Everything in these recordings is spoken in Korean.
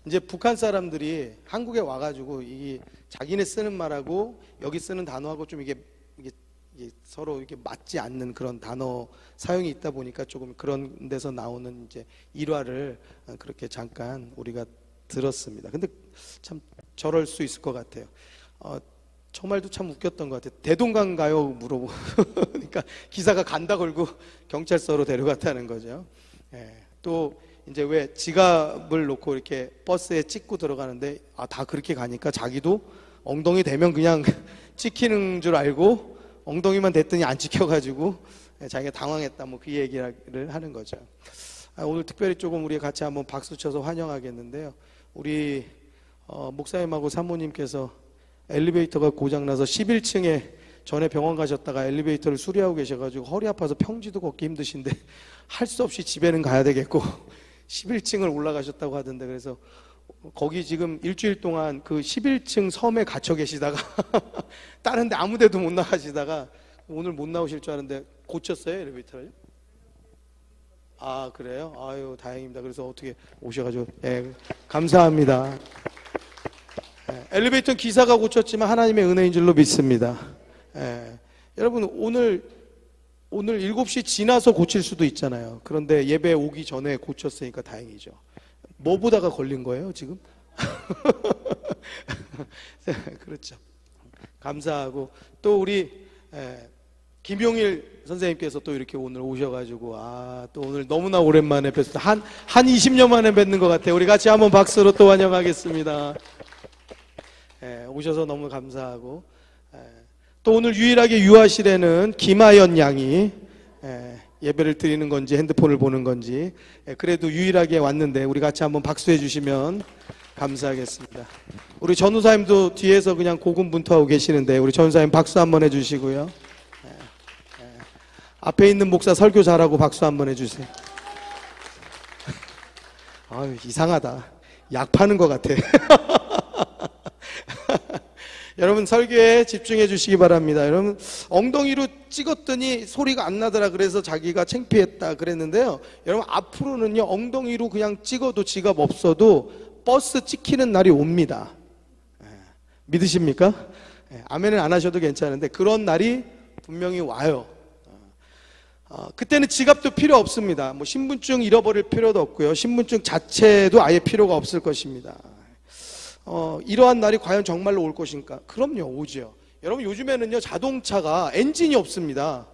이제 북한 사람들이 한국에 와가지고 이 자기네 쓰는 말하고 여기 쓰는 단어하고 좀 이게 서로 이렇게 맞지 않는 그런 단어 사용이 있다 보니까 조금 그런 데서 나오는 이제 일화를 그렇게 잠깐 우리가 들었습니다. 근데 참 저럴 수 있을 것 같아요. 저 말도 참 웃겼던 것 같아요. 대동강 가요 물어보고 그러니까 기사가 간다 걸고 경찰서로 데려갔다는 거죠. 또 이제 왜 지갑을 놓고 이렇게 버스에 찍고 들어가는데 다 그렇게 가니까 자기도 엉덩이 대면 그냥 찍히는 줄 알고 엉덩이만 댔더니 안 찍혀가지고 자기가 당황했다 뭐 그 얘기를 하는 거죠. 오늘 특별히 조금 우리 같이 한번 박수 쳐서 환영하겠는데요. 우리 목사님하고 사모님께서 엘리베이터가 고장나서 11층에 전에 병원 가셨다가 엘리베이터를 수리하고 계셔가지고 허리 아파서 평지도 걷기 힘드신데 할 수 없이 집에는 가야 되겠고 11층을 올라가셨다고 하던데, 그래서 거기 지금 일주일 동안 그 11층 섬에 갇혀 계시다가 다른 데 아무 데도 못 나가시다가 오늘 못 나오실 줄 알았는데 고쳤어요, 엘리베이터를? 아, 그래요? 아유, 다행입니다. 그래서 어떻게 오셔가지고 감사합니다. 엘리베이터 기사가 고쳤지만 하나님의 은혜인 줄로 믿습니다. 여러분, 오늘 7시 지나서 고칠 수도 있잖아요. 그런데 예배 오기 전에 고쳤으니까 다행이죠. 뭐 보다가 걸린 거예요 지금? 그렇죠. 감사하고 또 우리 김용일 선생님께서 또 이렇게 오늘 오셔가지고 또 오늘 너무나 오랜만에 뵀습니다. 한 20년 만에 뵙는 것 같아요. 우리 같이 한번 박수로 또 환영하겠습니다. 오셔서 너무 감사하고, 또 오늘 유일하게 유아실에는 김하연 양이 예배를 드리는 건지 핸드폰을 보는 건지 그래도 유일하게 왔는데 우리 같이 한번 박수해 주시면 감사하겠습니다. 우리 전우사님도 뒤에서 그냥 고군분투하고 계시는데 우리 전우사님 박수 한번 해주시고요. 앞에 있는 목사 설교 잘하고 박수 한번 해주세요. 아유, 이상하다. 약 파는 것 같아. 여러분, 설교에 집중해 주시기 바랍니다. 여러분, 엉덩이로 찍었더니 소리가 안 나더라 그래서 자기가 창피했다 그랬는데요, 여러분, 앞으로는요 엉덩이로 그냥 찍어도 지갑 없어도 버스 찍히는 날이 옵니다. 믿으십니까? 아멘은 안 하셔도 괜찮은데 그런 날이 분명히 와요. 그때는 지갑도 필요 없습니다. 뭐 신분증 잃어버릴 필요도 없고요, 신분증 자체도 아예 필요가 없을 것입니다. 이러한 날이 과연 정말로 올 것인가? 그럼요, 오죠. 여러분, 요즘에는요 자동차가 엔진이 없습니다.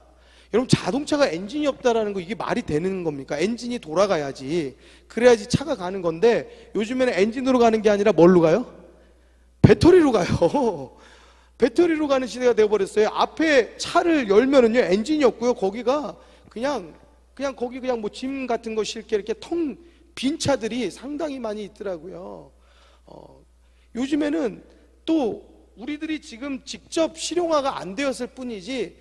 여러분, 자동차가 엔진이 없다라는 거 이게 말이 되는 겁니까? 엔진이 돌아가야지, 그래야지 차가 가는 건데 요즘에는 엔진으로 가는 게 아니라 뭘로 가요? 배터리로 가요. 배터리로 가는 시대가 되어버렸어요. 앞에 차를 열면은요 엔진이 없고요, 거기가 그냥 거기 그냥 뭐 짐 같은 거 실게 이렇게 텅 빈 차들이 상당히 많이 있더라고요. 요즘에는 또 우리들이 지금 직접 실용화가 안 되었을 뿐이지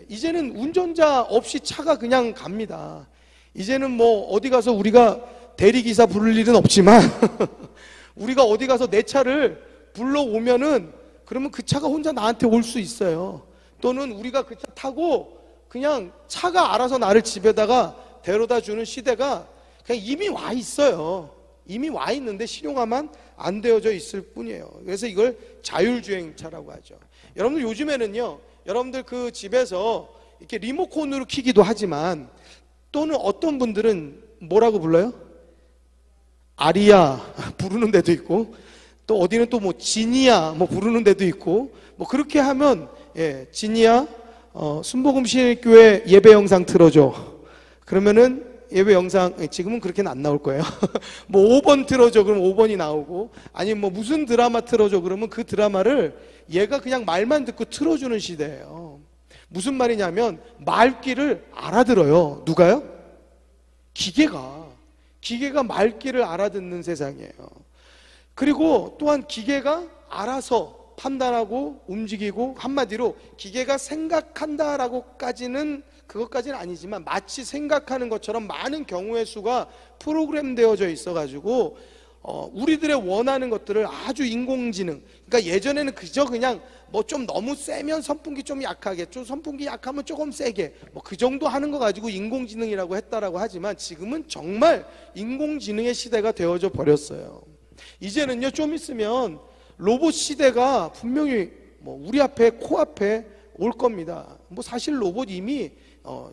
이제는 운전자 없이 차가 그냥 갑니다. 이제는 뭐 어디 가서 우리가 대리기사 부를 일은 없지만 우리가 어디 가서 내 차를 불러오면은 그러면 그 차가 혼자 나한테 올 수 있어요. 또는 우리가 그 차 타고 그냥 차가 알아서 나를 집에다가 데려다 주는 시대가 그냥 이미 와 있어요. 이미 와 있는데 실용화만 안 되어져 있을 뿐이에요. 그래서 이걸 자율주행차라고 하죠. 여러분들, 요즘에는요 여러분들 그 집에서 이렇게 리모컨으로 켜기도 하지만, 또는 어떤 분들은 뭐라고 불러요? 아리야 부르는 데도 있고, 또 어디는 또 뭐 지니야 뭐 부르는 데도 있고, 뭐 그렇게 하면 지니야 순복음신일교회 예배 영상 틀어줘 그러면은 예배 영상, 지금은 그렇게는 안 나올 거예요. 뭐 5번 틀어줘 그러면 5번이 나오고, 아니면 뭐 무슨 드라마 틀어줘 그러면 그 드라마를 얘가 그냥 말만 듣고 틀어주는 시대예요. 무슨 말이냐면 말귀를 알아들어요. 누가요? 기계가 말귀를 알아듣는 세상이에요. 그리고 또한 기계가 알아서 판단하고 움직이고, 한마디로 기계가 생각한다라고까지는 그것까지는 아니지만 마치 생각하는 것처럼 많은 경우의 수가 프로그램 되어져 있어가지고 우리들의 원하는 것들을 아주 인공지능, 그러니까 예전에는 그저 그냥 뭐 좀 너무 세면 선풍기 좀 약하게, 좀 선풍기 약하면 조금 세게, 뭐 그 정도 하는 거 가지고 인공지능이라고 했다라고 하지만 지금은 정말 인공지능의 시대가 되어져 버렸어요. 이제는요, 좀 있으면 로봇 시대가 분명히 뭐 우리 앞에, 코앞에 올 겁니다. 뭐 사실 로봇 이미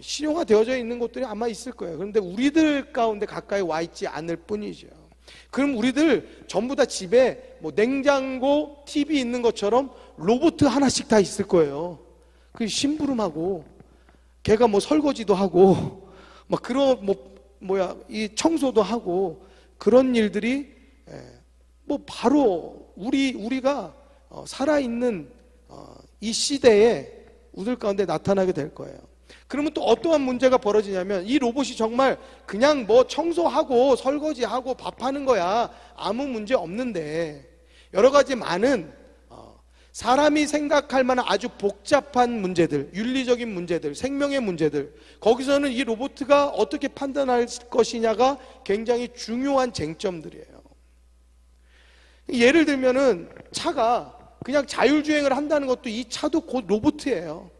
실용화되어져 있는 곳들이 아마 있을 거예요. 그런데 우리들 가운데 가까이 와 있지 않을 뿐이죠. 그럼 우리들 전부 다 집에 뭐 냉장고, TV 있는 것처럼 로봇 하나씩 다 있을 거예요. 그 심부름하고, 걔가 뭐 설거지도 하고, 막 그런 이 청소도 하고, 그런 일들이 뭐 바로 우리가 살아있는 이 시대에 우리들 가운데 나타나게 될 거예요. 그러면 또 어떠한 문제가 벌어지냐면, 이 로봇이 정말 그냥 뭐 청소하고 설거지하고 밥하는 거야, 아무 문제 없는데, 여러 가지 많은 사람이 생각할 만한 아주 복잡한 문제들, 윤리적인 문제들, 생명의 문제들, 거기서는 이 로봇가 어떻게 판단할 것이냐가 굉장히 중요한 쟁점들이에요. 예를 들면은 차가 그냥 자율주행을 한다는 것도, 이 차도 곧 로봇이에요.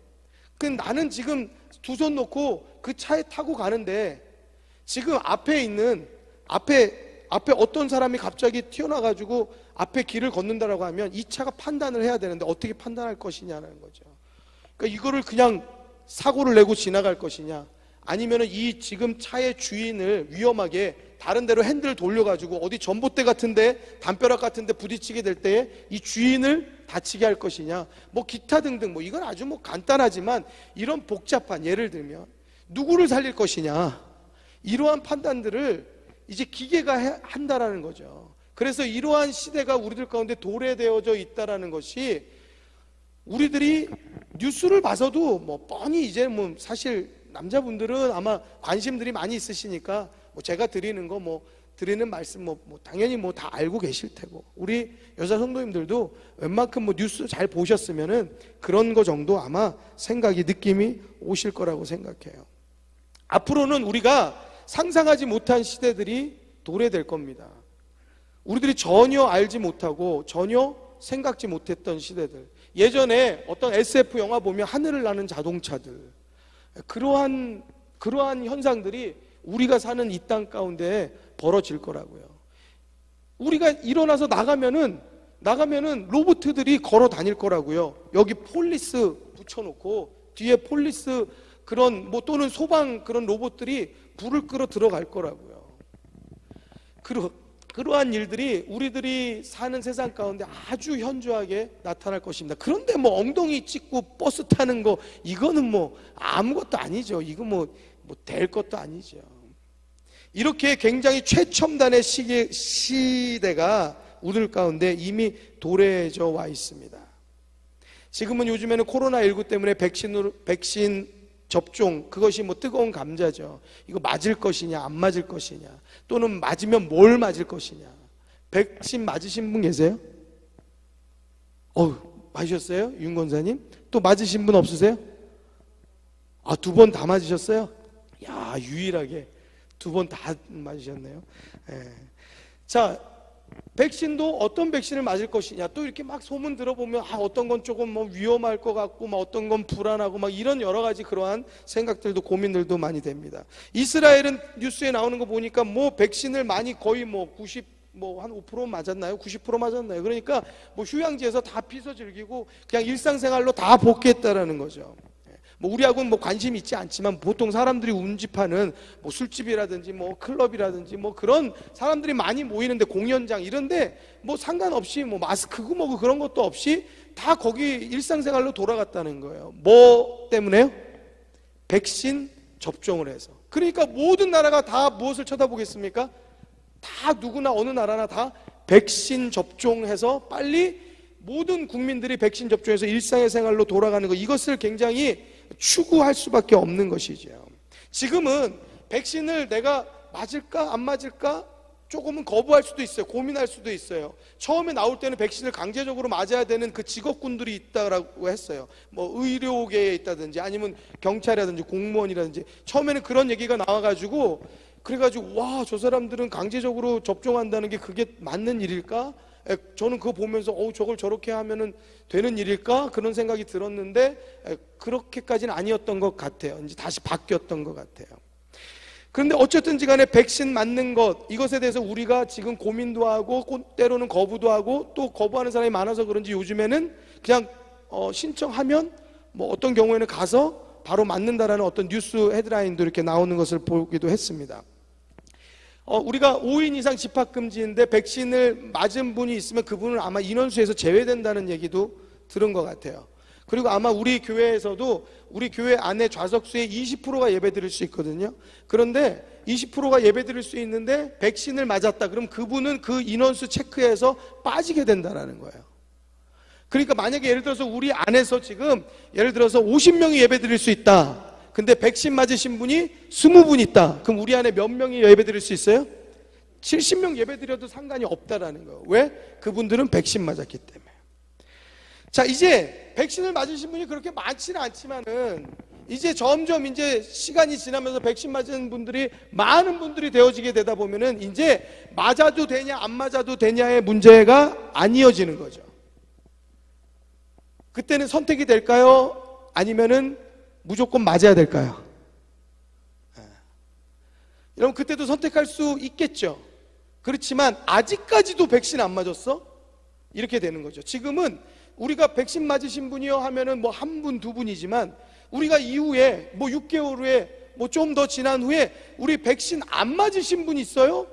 나는 지금 두 손 놓고 그 차에 타고 가는데, 지금 앞에 어떤 사람이 갑자기 튀어나와가지고 앞에 길을 걷는다라고 하면 이 차가 판단을 해야 되는데 어떻게 판단할 것이냐는 거죠. 그러니까 이거를 그냥 사고를 내고 지나갈 것이냐, 아니면은 이 지금 차의 주인을 위험하게 다른 데로 핸들을 돌려가지고 어디 전봇대 같은데, 담벼락 같은데 부딪히게 될 때에 이 주인을 다치게 할 것이냐, 뭐 기타 등등, 뭐 이건 아주 뭐 간단하지만, 이런 복잡한, 예를 들면 누구를 살릴 것이냐, 이러한 판단들을 이제 기계가 한다라는 거죠. 그래서 이러한 시대가 우리들 가운데 도래되어져 있다라는 것이, 우리들이 뉴스를 봐서도 뭐 뻔히, 이제 뭐 사실 남자분들은 아마 관심들이 많이 있으시니까 뭐 제가 드리는 말씀 당연히 뭐 다 알고 계실 테고, 우리 여자 성도님들도 웬만큼 뭐 뉴스 잘 보셨으면은 그런 거 정도 아마 느낌이 오실 거라고 생각해요. 앞으로는 우리가 상상하지 못한 시대들이 도래될 겁니다. 우리들이 전혀 알지 못하고 전혀 생각지 못했던 시대들, 예전에 어떤 SF 영화 보면 하늘을 나는 자동차들, 그러한 현상들이 우리가 사는 이 땅 가운데 벌어질 거라고요. 우리가 일어나서 나가면은 로봇들이 걸어 다닐 거라고요. 여기 폴리스 붙여놓고 뒤에 폴리스 그런 또는 소방 그런 로봇들이 불을 끄러 들어갈 거라고요. 그러한 일들이 우리들이 사는 세상 가운데 아주 현저하게 나타날 것입니다. 그런데 엉덩이 찍고 버스 타는 거, 이거는 아무것도 아니죠. 이거 될 것도 아니죠. 이렇게 굉장히 최첨단의 시대가 우리들 가운데 이미 도래져 와 있습니다. 지금은 요즘에는 코로나19 때문에 백신 접종, 그것이 뜨거운 감자죠. 이거 맞을 것이냐 안 맞을 것이냐, 또는 맞으면 뭘 맞을 것이냐. 백신 맞으신 분 계세요? 맞으셨어요? 윤 권사님? 또 맞으신 분 없으세요? 2번 다 맞으셨어요? 야, 유일하게 2번 다 맞으셨네요. 자, 백신도 어떤 백신을 맞을 것이냐, 또 이렇게 소문 들어보면 어떤 건 조금 위험할 것 같고, 어떤 건 불안하고, 이런 여러 가지 그러한 생각들도, 고민들도 많이 됩니다. 이스라엘은 뉴스에 나오는 거 보니까 백신을 많이 거의 한 5% 맞았나요? 90% 맞았나요? 그러니까 휴양지에서 다 피서 즐기고 그냥 일상생활로 다 복귀했다라는 거죠. 우리하고는 관심이 있지 않지만, 보통 사람들이 운집하는 술집이라든지 클럽이라든지 그런 사람들이 많이 모이는데, 공연장 이런데 상관없이 마스크고 그런 것도 없이 다 거기 일상생활로 돌아갔다는 거예요. 뭐 때문에요? 백신 접종을 해서. 그러니까 모든 나라가 다 무엇을 쳐다보겠습니까? 다 누구나 어느 나라나 다 백신 접종해서 빨리 모든 국민들이 백신 접종해서 일상의 생활로 돌아가는 것, 이것을 굉장히 추구할 수밖에 없는 것이죠. 지금은 백신을 내가 맞을까 안 맞을까 조금은 거부할 수도 있어요. 고민할 수도 있어요. 처음에 나올 때는 백신을 강제적으로 맞아야 되는 그 직업군들이 있다고 했어요. 의료계에 있다든지 아니면 경찰이라든지 공무원이라든지, 처음에는 그런 얘기가 나와가지고, 그래가지고 와, 저 사람들은 강제적으로 접종한다는 게 그게 맞는 일일까? 저는 그거 보면서 저걸 저렇게 하면은 되는 일일까? 그런 생각이 들었는데, 그렇게까지는 아니었던 것 같아요. 이제 다시 바뀌었던 것 같아요. 그런데 어쨌든지 간에 백신 맞는 것, 이것에 대해서 우리가 지금 고민도 하고 때로는 거부도 하고 또 거부하는 사람이 많아서 그런지 요즘에는 그냥 신청하면 뭐 어떤 경우에는 가서 바로 맞는다라는 어떤 뉴스 헤드라인도 이렇게 나오는 것을 보기도 했습니다. 우리가 5인 이상 집합금지인데 백신을 맞은 분이 있으면 그분은 아마 인원수에서 제외된다는 얘기도 들은 것 같아요. 그리고 아마 우리 교회에서도 우리 교회 안에 좌석수의 20%가 예배드릴 수 있거든요. 그런데 20%가 예배드릴 수 있는데 백신을 맞았다 그럼 그분은 그 인원수 체크에서 빠지게 된다는 거예요. 그러니까 만약에 예를 들어서 우리 안에서 지금 예를 들어서 50명이 예배드릴 수 있다. 근데 백신 맞으신 분이 20분 있다. 그럼 우리 안에 몇 명이 예배드릴 수 있어요? 70명 예배드려도 상관이 없다라는 거예요. 왜? 그분들은 백신 맞았기 때문에. 자, 이제 백신을 맞으신 분이 그렇게 많지는 않지만은 이제 점점 이제 시간이 지나면서 백신 맞은 분들이 많은 분들이 되어지게 되다 보면은 이제 맞아도 되냐 안 맞아도 되냐의 문제가 아니어지는 거죠. 그때는 선택이 될까요? 아니면은 무조건 맞아야 될까요? 여러분 그때도 선택할 수 있겠죠. 그렇지만 아직까지도 백신 안 맞았어? 이렇게 되는 거죠. 지금은 우리가 백신 맞으신 분이요 하면은 뭐 한 분, 두 분이지만 우리가 이후에 뭐 6개월 후에 뭐 좀 더 지난 후에 우리 백신 안 맞으신 분 있어요?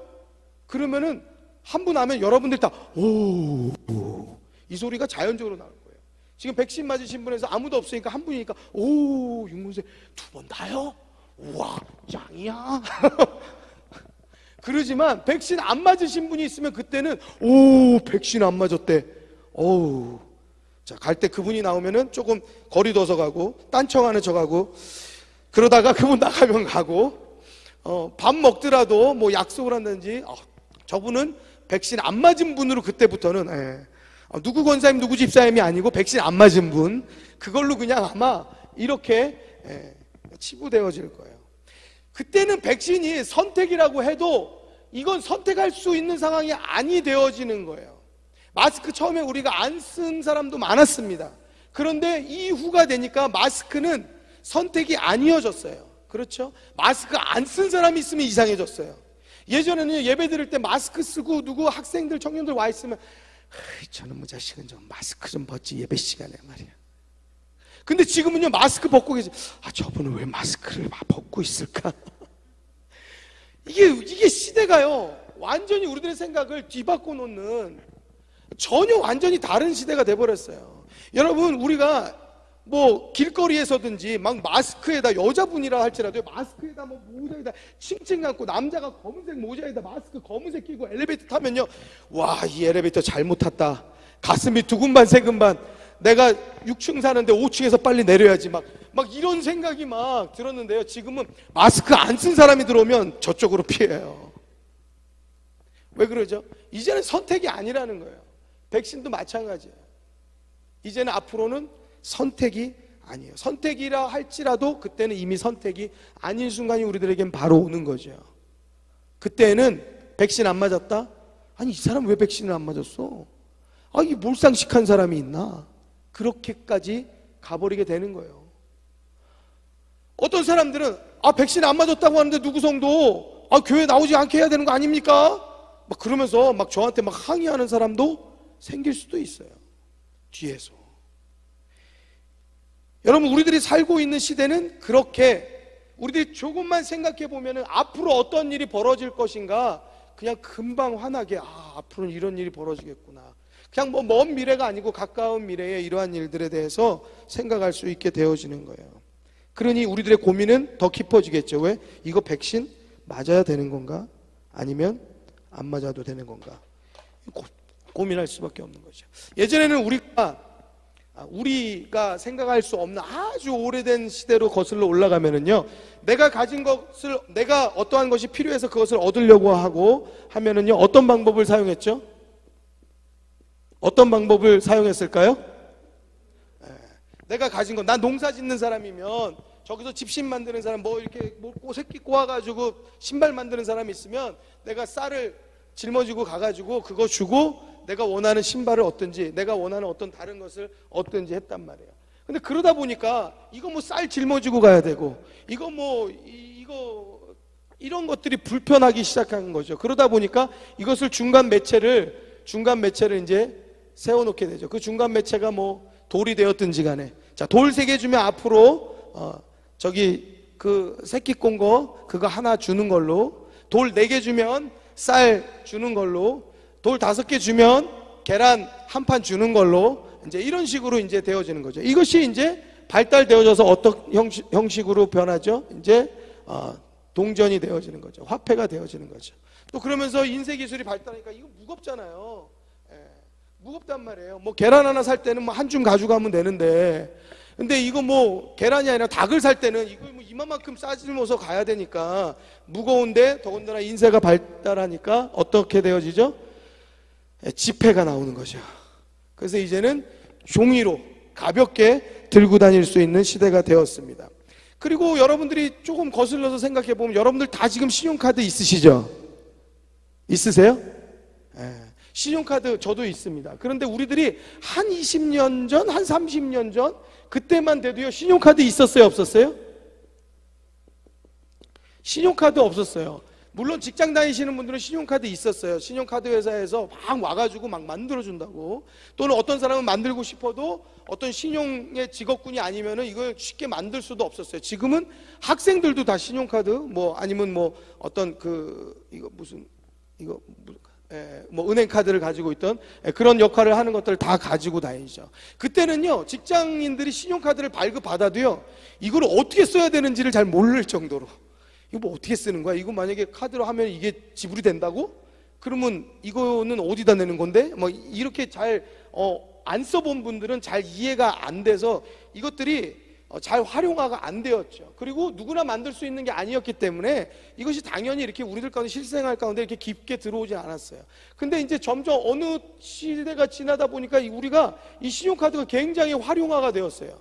그러면은 한 분 하면 여러분들 다 오, 이 소리가 자연적으로 나올 거예요. 지금 백신 맞으신 분에서 아무도 없으니까 한 분이니까 오, 윤문세 2번 다요? 우와, 짱이야. 그러지만 백신 안 맞으신 분이 있으면 그때는 오, 백신 안 맞았대. 어우. 자, 갈 때 그분이 나오면은 조금 거리 둬서 가고 딴청 안에 저 가고 그러다가 그분 나가면 가고 밥 먹더라도 뭐 약속을 한다든지 저분은 백신 안 맞은 분으로 그때부터는 누구 권사님 누구 집사님이 아니고 백신 안 맞은 분 그걸로 그냥 아마 이렇게 치부되어질 거예요. 그때는 백신이 선택이라고 해도 이건 선택할 수 있는 상황이 아니 되어지는 거예요. 마스크 처음에 우리가 안 쓴 사람도 많았습니다. 그런데 이후가 되니까 마스크는 선택이 아니어졌어요. 그렇죠? 마스크 안 쓴 사람이 있으면 이상해졌어요. 예전에는 예배 드릴 때 마스크 쓰고 누구 학생들 청년들 와 있으면 저놈의 자식은 좀 마스크 좀 벗지 예배 시간에 말이야. 근데 지금은요 마스크 벗고 계시 저분은 왜 마스크를 벗고 있을까? 이게 시대가요 완전히 우리들의 생각을 뒤바꿔 놓는 전혀 완전히 다른 시대가 돼버렸어요. 여러분 우리가 뭐 길거리에서든지 막 마스크에다 여자분이라 할지라도 마스크에다 뭐 모자에다 칭칭 감고 남자가 검은색 모자에다 마스크 검은색 끼고 엘리베이터 타면요 와, 이 엘리베이터 잘못 탔다. 가슴이 두근반 세근반. 내가 6층 사는데 5층에서 빨리 내려야지 막 이런 생각이 막 들었는데요. 지금은 마스크 안 쓴 사람이 들어오면 저쪽으로 피해요. 왜 그러죠? 이제는 선택이 아니라는 거예요. 백신도 마찬가지예요. 이제는 앞으로는 선택이 아니에요. 선택이라 할지라도 그때는 이미 선택이 아닌 순간이 우리들에겐 바로 오는 거죠. 그때는 백신 안 맞았다? 아니 이 사람 왜 백신을 안 맞았어? 이 몰상식한 사람이 있나? 그렇게까지 가버리게 되는 거예요. 어떤 사람들은 백신 안 맞았다고 하는데 누구 성도 교회 나오지 않게 해야 되는 거 아닙니까? 막 그러면서 막 저한테 막 항의하는 사람도 생길 수도 있어요. 뒤에서. 여러분 우리들이 살고 있는 시대는 그렇게 우리들이 조금만 생각해 보면은 앞으로 어떤 일이 벌어질 것인가 그냥 금방 환하게 앞으로는 이런 일이 벌어지겠구나. 그냥 뭐 먼 미래가 아니고 가까운 미래에 이러한 일들에 대해서 생각할 수 있게 되어지는 거예요. 그러니 우리들의 고민은 더 깊어지겠죠. 왜? 이거 백신 맞아야 되는 건가? 아니면 안 맞아도 되는 건가? 고민할 수밖에 없는 거죠. 예전에는 우리가 생각할 수 없는 아주 오래된 시대로 거슬러 올라가면은요, 내가 가진 것을, 내가 어떠한 것이 필요해서 그것을 얻으려고 하고 하면은요, 어떤 방법을 사용했죠? 어떤 방법을 사용했을까요? 내가 가진 것, 난 농사 짓는 사람이면 저기서 집신 만드는 사람, 뭐 이렇게 새끼 꼬아가지고 신발 만드는 사람이 있으면 내가 쌀을 짊어지고 가가지고 그거 주고 내가 원하는 신발을 얻든지 내가 원하는 어떤 다른 것을 얻든지 했단 말이에요. 근데 그러다 보니까 이거 뭐 쌀 짊어지고 가야 되고 이거 이런 것들이 불편하기 시작한 거죠. 그러다 보니까 이것을 중간 매체를 이제 세워놓게 되죠. 그 중간 매체가 뭐 돌이 되었든지 간에, 자, 돌 3개 주면 앞으로 저기 그 새끼 꼰 거 그거 하나 주는 걸로, 돌 4개 주면 쌀 주는 걸로, 돌 5개 주면 계란 한 판 주는 걸로, 이제 이런 식으로 이제 되어지는 거죠. 이것이 이제 발달되어져서 어떤 형식으로 변하죠? 이제 동전이 되어지는 거죠. 화폐가 되어지는 거죠. 또 그러면서 인쇄 기술이 발달하니까 이거 무겁잖아요. 예, 무겁단 말이에요. 뭐 계란 하나 살 때는 뭐 한 줌 가져가면 되는데, 근데 이거 뭐 계란이 아니라 닭을 살 때는 이거 뭐 이만큼 싸질면서 가야 되니까 무거운데, 더군다나 인쇄가 발달하니까 어떻게 되어지죠? 예, 지폐가 나오는 거죠. 그래서 이제는 종이로 가볍게 들고 다닐 수 있는 시대가 되었습니다. 그리고 여러분들이 조금 거슬러서 생각해 보면 여러분들 다 지금 신용카드 있으시죠? 있으세요? 예, 신용카드 저도 있습니다. 그런데 우리들이 한 20년 전, 한 30년 전 그때만 돼도요, 신용카드 있었어요, 없었어요? 신용카드 없었어요. 물론 직장 다니시는 분들은 신용카드 있었어요. 신용카드 회사에서 막 와가지고 막 만들어준다고. 또는 어떤 사람은 만들고 싶어도 어떤 신용의 직업군이 아니면은 이걸 쉽게 만들 수도 없었어요. 지금은 학생들도 다 신용카드, 뭐 아니면 뭐 어떤 뭐 은행 카드를 가지고 있던 그런 역할을 하는 것들을 다 가지고 다니죠. 그때는요, 직장인들이 신용카드를 발급받아도요, 이걸 어떻게 써야 되는지를 잘 모를 정도로, 이거 뭐 어떻게 쓰는 거야? 이거 만약에 카드로 하면 이게 지불이 된다고? 그러면 이거는 어디다 내는 건데? 뭐 이렇게 잘 안 써본 분들은 잘 이해가 안 돼서 이것들이 잘 활용화가 안 되었죠. 그리고 누구나 만들 수 있는 게 아니었기 때문에 이것이 당연히 이렇게 우리들 가운데 실생활 가운데 이렇게 깊게 들어오지 않았어요. 근데 이제 점점 어느 시대가 지나다 보니까 우리가 이 신용카드가 굉장히 활용화가 되었어요.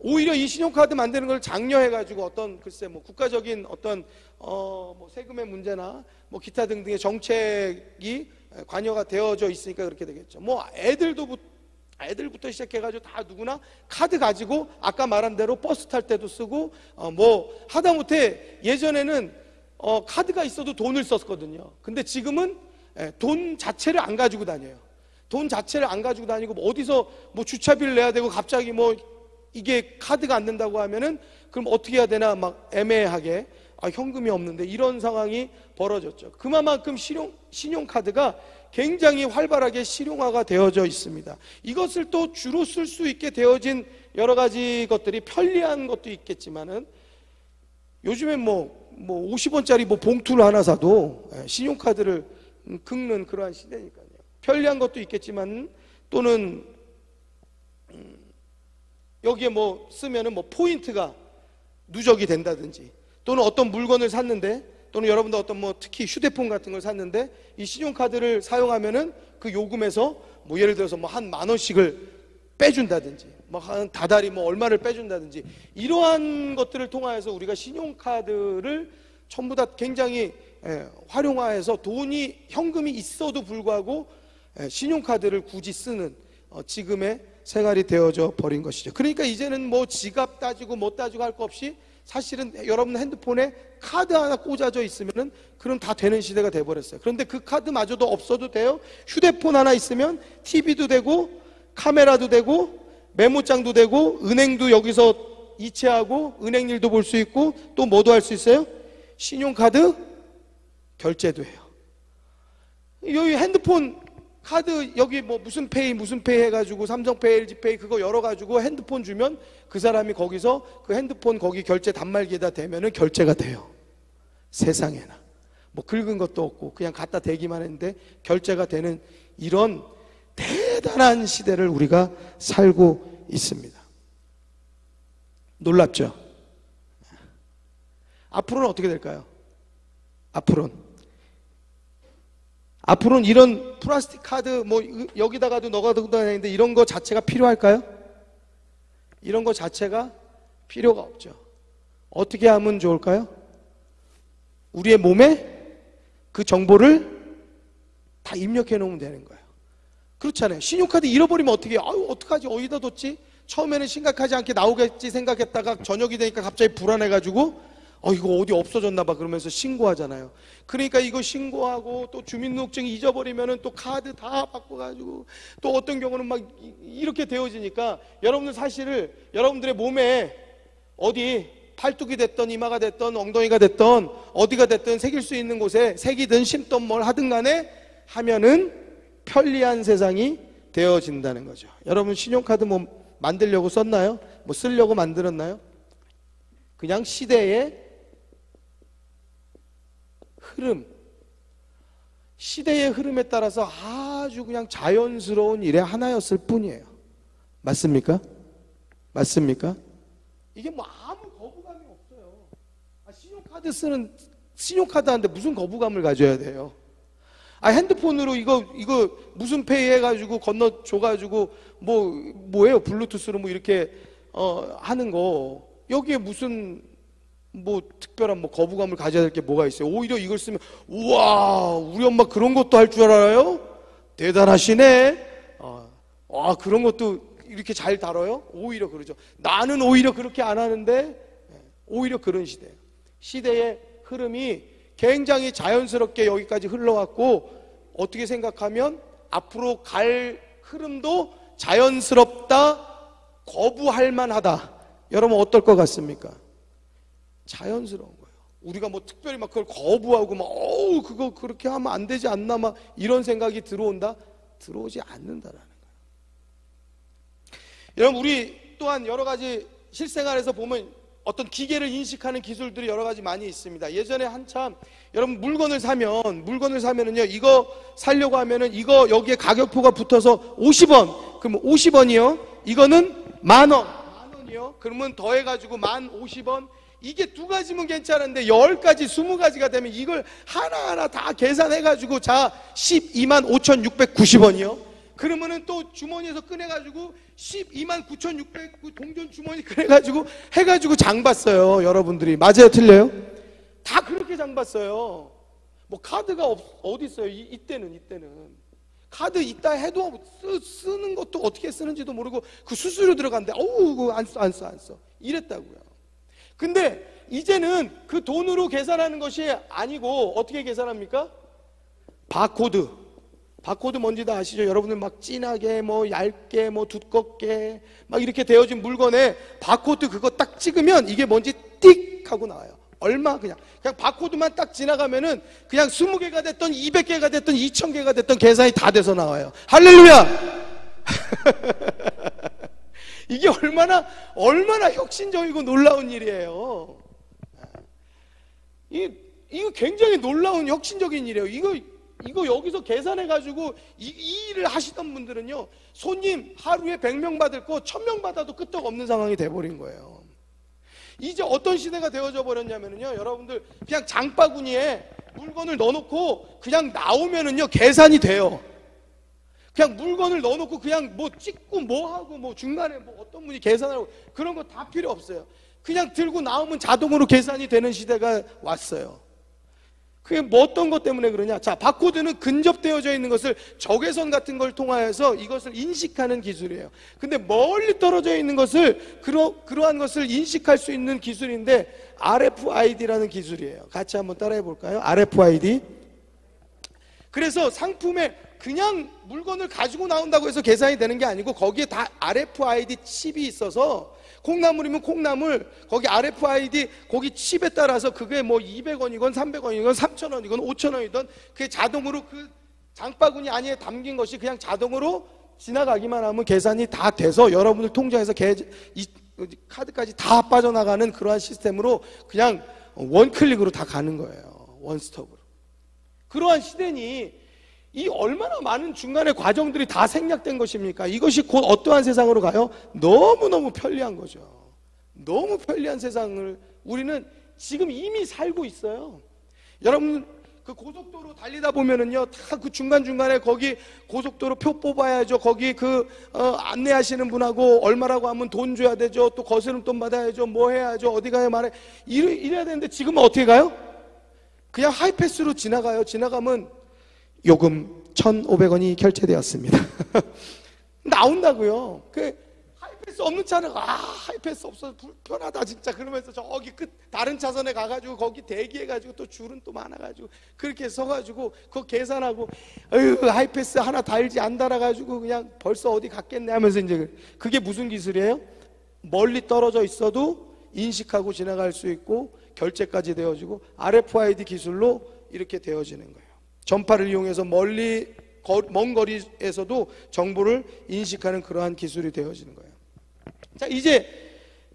오히려 이 신용카드 만드는 걸 장려해가지고 어떤 글쎄 뭐 국가적인 어떤 뭐 세금의 문제나 뭐 기타 등등의 정책이 관여가 되어져 있으니까 그렇게 되겠죠. 뭐 애들부터 시작해가지고 다 누구나 카드 가지고 아까 말한 대로 버스 탈 때도 쓰고 뭐 하다못해 예전에는 카드가 있어도 돈을 썼거든요. 근데 지금은 돈 자체를 안 가지고 다녀요. 돈 자체를 안 가지고 다니고 뭐 어디서 뭐 주차비를 내야 되고 갑자기 뭐 이게 카드가 안 된다고 하면은 그럼 어떻게 해야 되나 막 애매하게 현금이 없는데 이런 상황이 벌어졌죠. 그만큼 신용카드가 굉장히 활발하게 실용화가 되어져 있습니다. 이것을 또 주로 쓸 수 있게 되어진 여러 가지 것들이 편리한 것도 있겠지만은 요즘엔 뭐 50원짜리 뭐 봉투를 하나 사도 신용카드를 긁는 그러한 시대니까요. 편리한 것도 있겠지만 또는 여기에 뭐 쓰면은 뭐 포인트가 누적이 된다든지, 또는 어떤 물건을 샀는데, 또는 여러분도 어떤 뭐 특히 휴대폰 같은 걸 샀는데 이 신용카드를 사용하면은 그 요금에서 뭐 예를 들어서 뭐 한 10,000원씩을 빼준다든지, 뭐 한 다달이 뭐 얼마를 빼준다든지, 이러한 것들을 통하여서 우리가 신용카드를 전부 다 굉장히 활용화해서 현금이 있어도 불구하고 신용카드를 굳이 쓰는 지금의 생활이 되어져 버린 것이죠. 그러니까 이제는 뭐 지갑 따지고 뭐 따지고 할 거 없이 사실은 여러분 핸드폰에 카드 하나 꽂아져 있으면은 그럼 다 되는 시대가 돼버렸어요. 그런데 그 카드마저도 없어도 돼요. 휴대폰 하나 있으면 TV도 되고 카메라도 되고 메모장도 되고 은행도 여기서 이체하고 은행 일도 볼 수 있고 또 뭐도 할 수 있어요? 신용카드 결제도 해요. 여기 핸드폰 카드 여기 뭐 무슨 페이 해가지고 삼성페이, LG페이 그거 열어가지고 핸드폰 주면 그 사람이 거기서 그 핸드폰 거기 결제 단말기에다 대면은 결제가 돼요. 세상에나 뭐 긁은 것도 없고 그냥 갖다 대기만 했는데 결제가 되는 이런 대단한 시대를 우리가 살고 있습니다. 놀랍죠? 앞으로는 어떻게 될까요? 앞으로는 이런 플라스틱 카드 뭐 여기다가도 너가 들고 다니는데 이런 거 자체가 필요할까요? 이런 거 자체가 필요가 없죠. 어떻게 하면 좋을까요? 우리의 몸에 그 정보를 다 입력해 놓으면 되는 거예요. 그렇잖아요. 신용카드 잃어버리면 어떻게 해요? 어떡하지? 어디다 뒀지? 처음에는 심각하지 않게 나오겠지 생각했다가 저녁이 되니까 갑자기 불안해가지고 이거 어디 없어졌나 봐 그러면서 신고하잖아요. 그러니까 이거 신고하고 또 주민등록증 잊어버리면은 또 카드 다 바꿔가지고 또 어떤 경우는 막 이렇게 되어지니까 여러분들 사실을 여러분들의 몸에 어디 팔뚝이 됐던 이마가 됐던 엉덩이가 됐던 어디가 됐든 새길 수 있는 곳에 새기든 심던 뭘 하든 간에 하면은 편리한 세상이 되어진다는 거죠. 여러분 신용카드 뭐 만들려고 썼나요? 뭐 쓰려고 만들었나요? 그냥 시대의 흐름, 시대의 흐름에 따라서 아주 그냥 자연스러운 일의 하나였을 뿐이에요. 맞습니까? 맞습니까? 이게 뭐 아무 거부감이 없어요. 신용카드한테 무슨 거부감을 가져야 돼요? 핸드폰으로 이거 무슨 페이 해가지고 건너줘가지고 뭐예요? 블루투스로 뭐 이렇게 하는 거 여기에 무슨 뭐 특별한 뭐 거부감을 가져야 될 게 뭐가 있어요? 오히려 이걸 쓰면 우와 우리 엄마 그런 것도 할 줄 알아요? 대단하시네. 그런 것도 이렇게 잘 다뤄요? 오히려 그러죠. 나는 오히려 그렇게 안 하는데 오히려 그런 시대예요. 시대의 흐름이 굉장히 자연스럽게 여기까지 흘러왔고 어떻게 생각하면 앞으로 갈 흐름도 자연스럽다, 거부할 만하다. 여러분 어떨 것 같습니까? 자연스러운 거예요. 우리가 뭐 특별히 막 그걸 거부하고 막 그거 그렇게 하면 안 되지 않나 막 이런 생각이 들어온다? 들어오지 않는다라는 거예요. 여러분 우리 또한 여러 가지 실생활에서 보면 어떤 기계를 인식하는 기술들이 여러 가지 많이 있습니다. 예전에 한참 여러분 물건을 사면은요 이거 사려고 하면은 이거 여기에 가격표가 붙어서 50원 그러면 50원이요 이거는 만원이요 그러면 더해가지고 1050원 이게 두 가지면 괜찮은데 10가지 20가지가 되면 이걸 하나하나 다 계산해가지고 자 125,690원이요 그러면은 또 주머니에서 꺼내가지고 129,600 동전 주머니 꺼내가지고 해가지고 장 봤어요. 여러분들이 맞아요 틀려요? 다 그렇게 장 봤어요. 뭐 카드가 어디 있어요? 이때는 카드 있다 해도 쓰는 것도 어떻게 쓰는지도 모르고 그 수수료 들어간대. 그거 안 써 이랬다고요. 근데 이제는 그 돈으로 계산하는 것이 아니고 어떻게 계산합니까? 바코드 뭔지 다 아시죠? 여러분들 막 진하게 뭐 얇게 뭐 두껍게 막 이렇게 되어진 물건에 바코드 그거 딱 찍으면 이게 뭔지 띡 하고 나와요. 얼마 그냥 바코드만 딱 지나가면은 그냥 20개가 됐던 200개가 됐던 2000개가 됐던 계산이 다 돼서 나와요. 할렐루야! 이게 얼마나 혁신적이고 놀라운 일이에요. 이거 굉장히 놀라운 혁신적인 일이에요. 이거 여기서 계산해가지고 이 일을 하시던 분들은요 손님 하루에 100명 받을 거 1000명 받아도 끄떡없는 상황이 돼버린 거예요. 이제 어떤 시대가 되어져 버렸냐면요 여러분들 그냥 장바구니에 물건을 넣어놓고 그냥 나오면은요 계산이 돼요. 그냥 물건을 넣어놓고 그냥 뭐 찍고 뭐 하고 뭐 중간에 뭐 어떤 분이 계산하고 그런 거 다 필요 없어요. 그냥 들고 나오면 자동으로 계산이 되는 시대가 왔어요. 그게 뭐 어떤 것 때문에 그러냐? 자, 바코드는 근접되어져 있는 것을 적외선 같은 걸 통하여서 이것을 인식하는 기술이에요. 근데 멀리 떨어져 있는 것을 그러한 것을 인식할 수 있는 기술인데 RFID라는 기술이에요. 같이 한번 따라해 볼까요? RFID. 그래서 상품에 그냥 물건을 가지고 나온다고 해서 계산이 되는 게 아니고 거기에 다 RFID 칩이 있어서 콩나물이면 콩나물 거기 RFID 거기 칩에 따라서 그게 뭐 200원이건 300원이건 3,000원이건 5,000원이건 그게 자동으로 그 장바구니 안에 담긴 것이 그냥 자동으로 지나가기만 하면 계산이 다 돼서 여러분들 통장에서 이 카드까지 다 빠져나가는 그러한 시스템으로 그냥 원클릭으로 다 가는 거예요. 원스톱으로. 그러한 시대니 이 얼마나 많은 중간의 과정들이 다 생략된 것입니까? 이것이 곧 어떠한 세상으로 가요? 너무너무 편리한 거죠. 너무 편리한 세상을 우리는 지금 이미 살고 있어요. 여러분 그 고속도로 달리다 보면은요 다 그 중간중간에 거기 고속도로 표 뽑아야죠. 거기 안내하시는 분하고 얼마라고 하면 돈 줘야 되죠. 또 거스름돈 받아야죠. 뭐 해야죠. 어디 가요 말해 이래야 되는데 지금은 어떻게 가요? 그냥 하이패스로 지나가요. 지나가면 요금 1,500원이 결제되었습니다. 나온다고요. 하이패스 없는 차는 하이패스 없어서 불편하다 진짜 그러면서 저기 끝 다른 차선에 가가지고 거기 대기해가지고 또 줄은 또 많아가지고 그렇게 서가지고 그거 계산하고 하이패스 하나 달지 안 달아가지고 그냥 벌써 어디 갔겠네 하면서 이제 그게 무슨 기술이에요? 멀리 떨어져 있어도 인식하고 지나갈 수 있고 결제까지 되어지고 RFID 기술로 이렇게 되어지는 거예요. 전파를 이용해서 먼 거리에서도 정보를 인식하는 그러한 기술이 되어지는 거예요. 자, 이제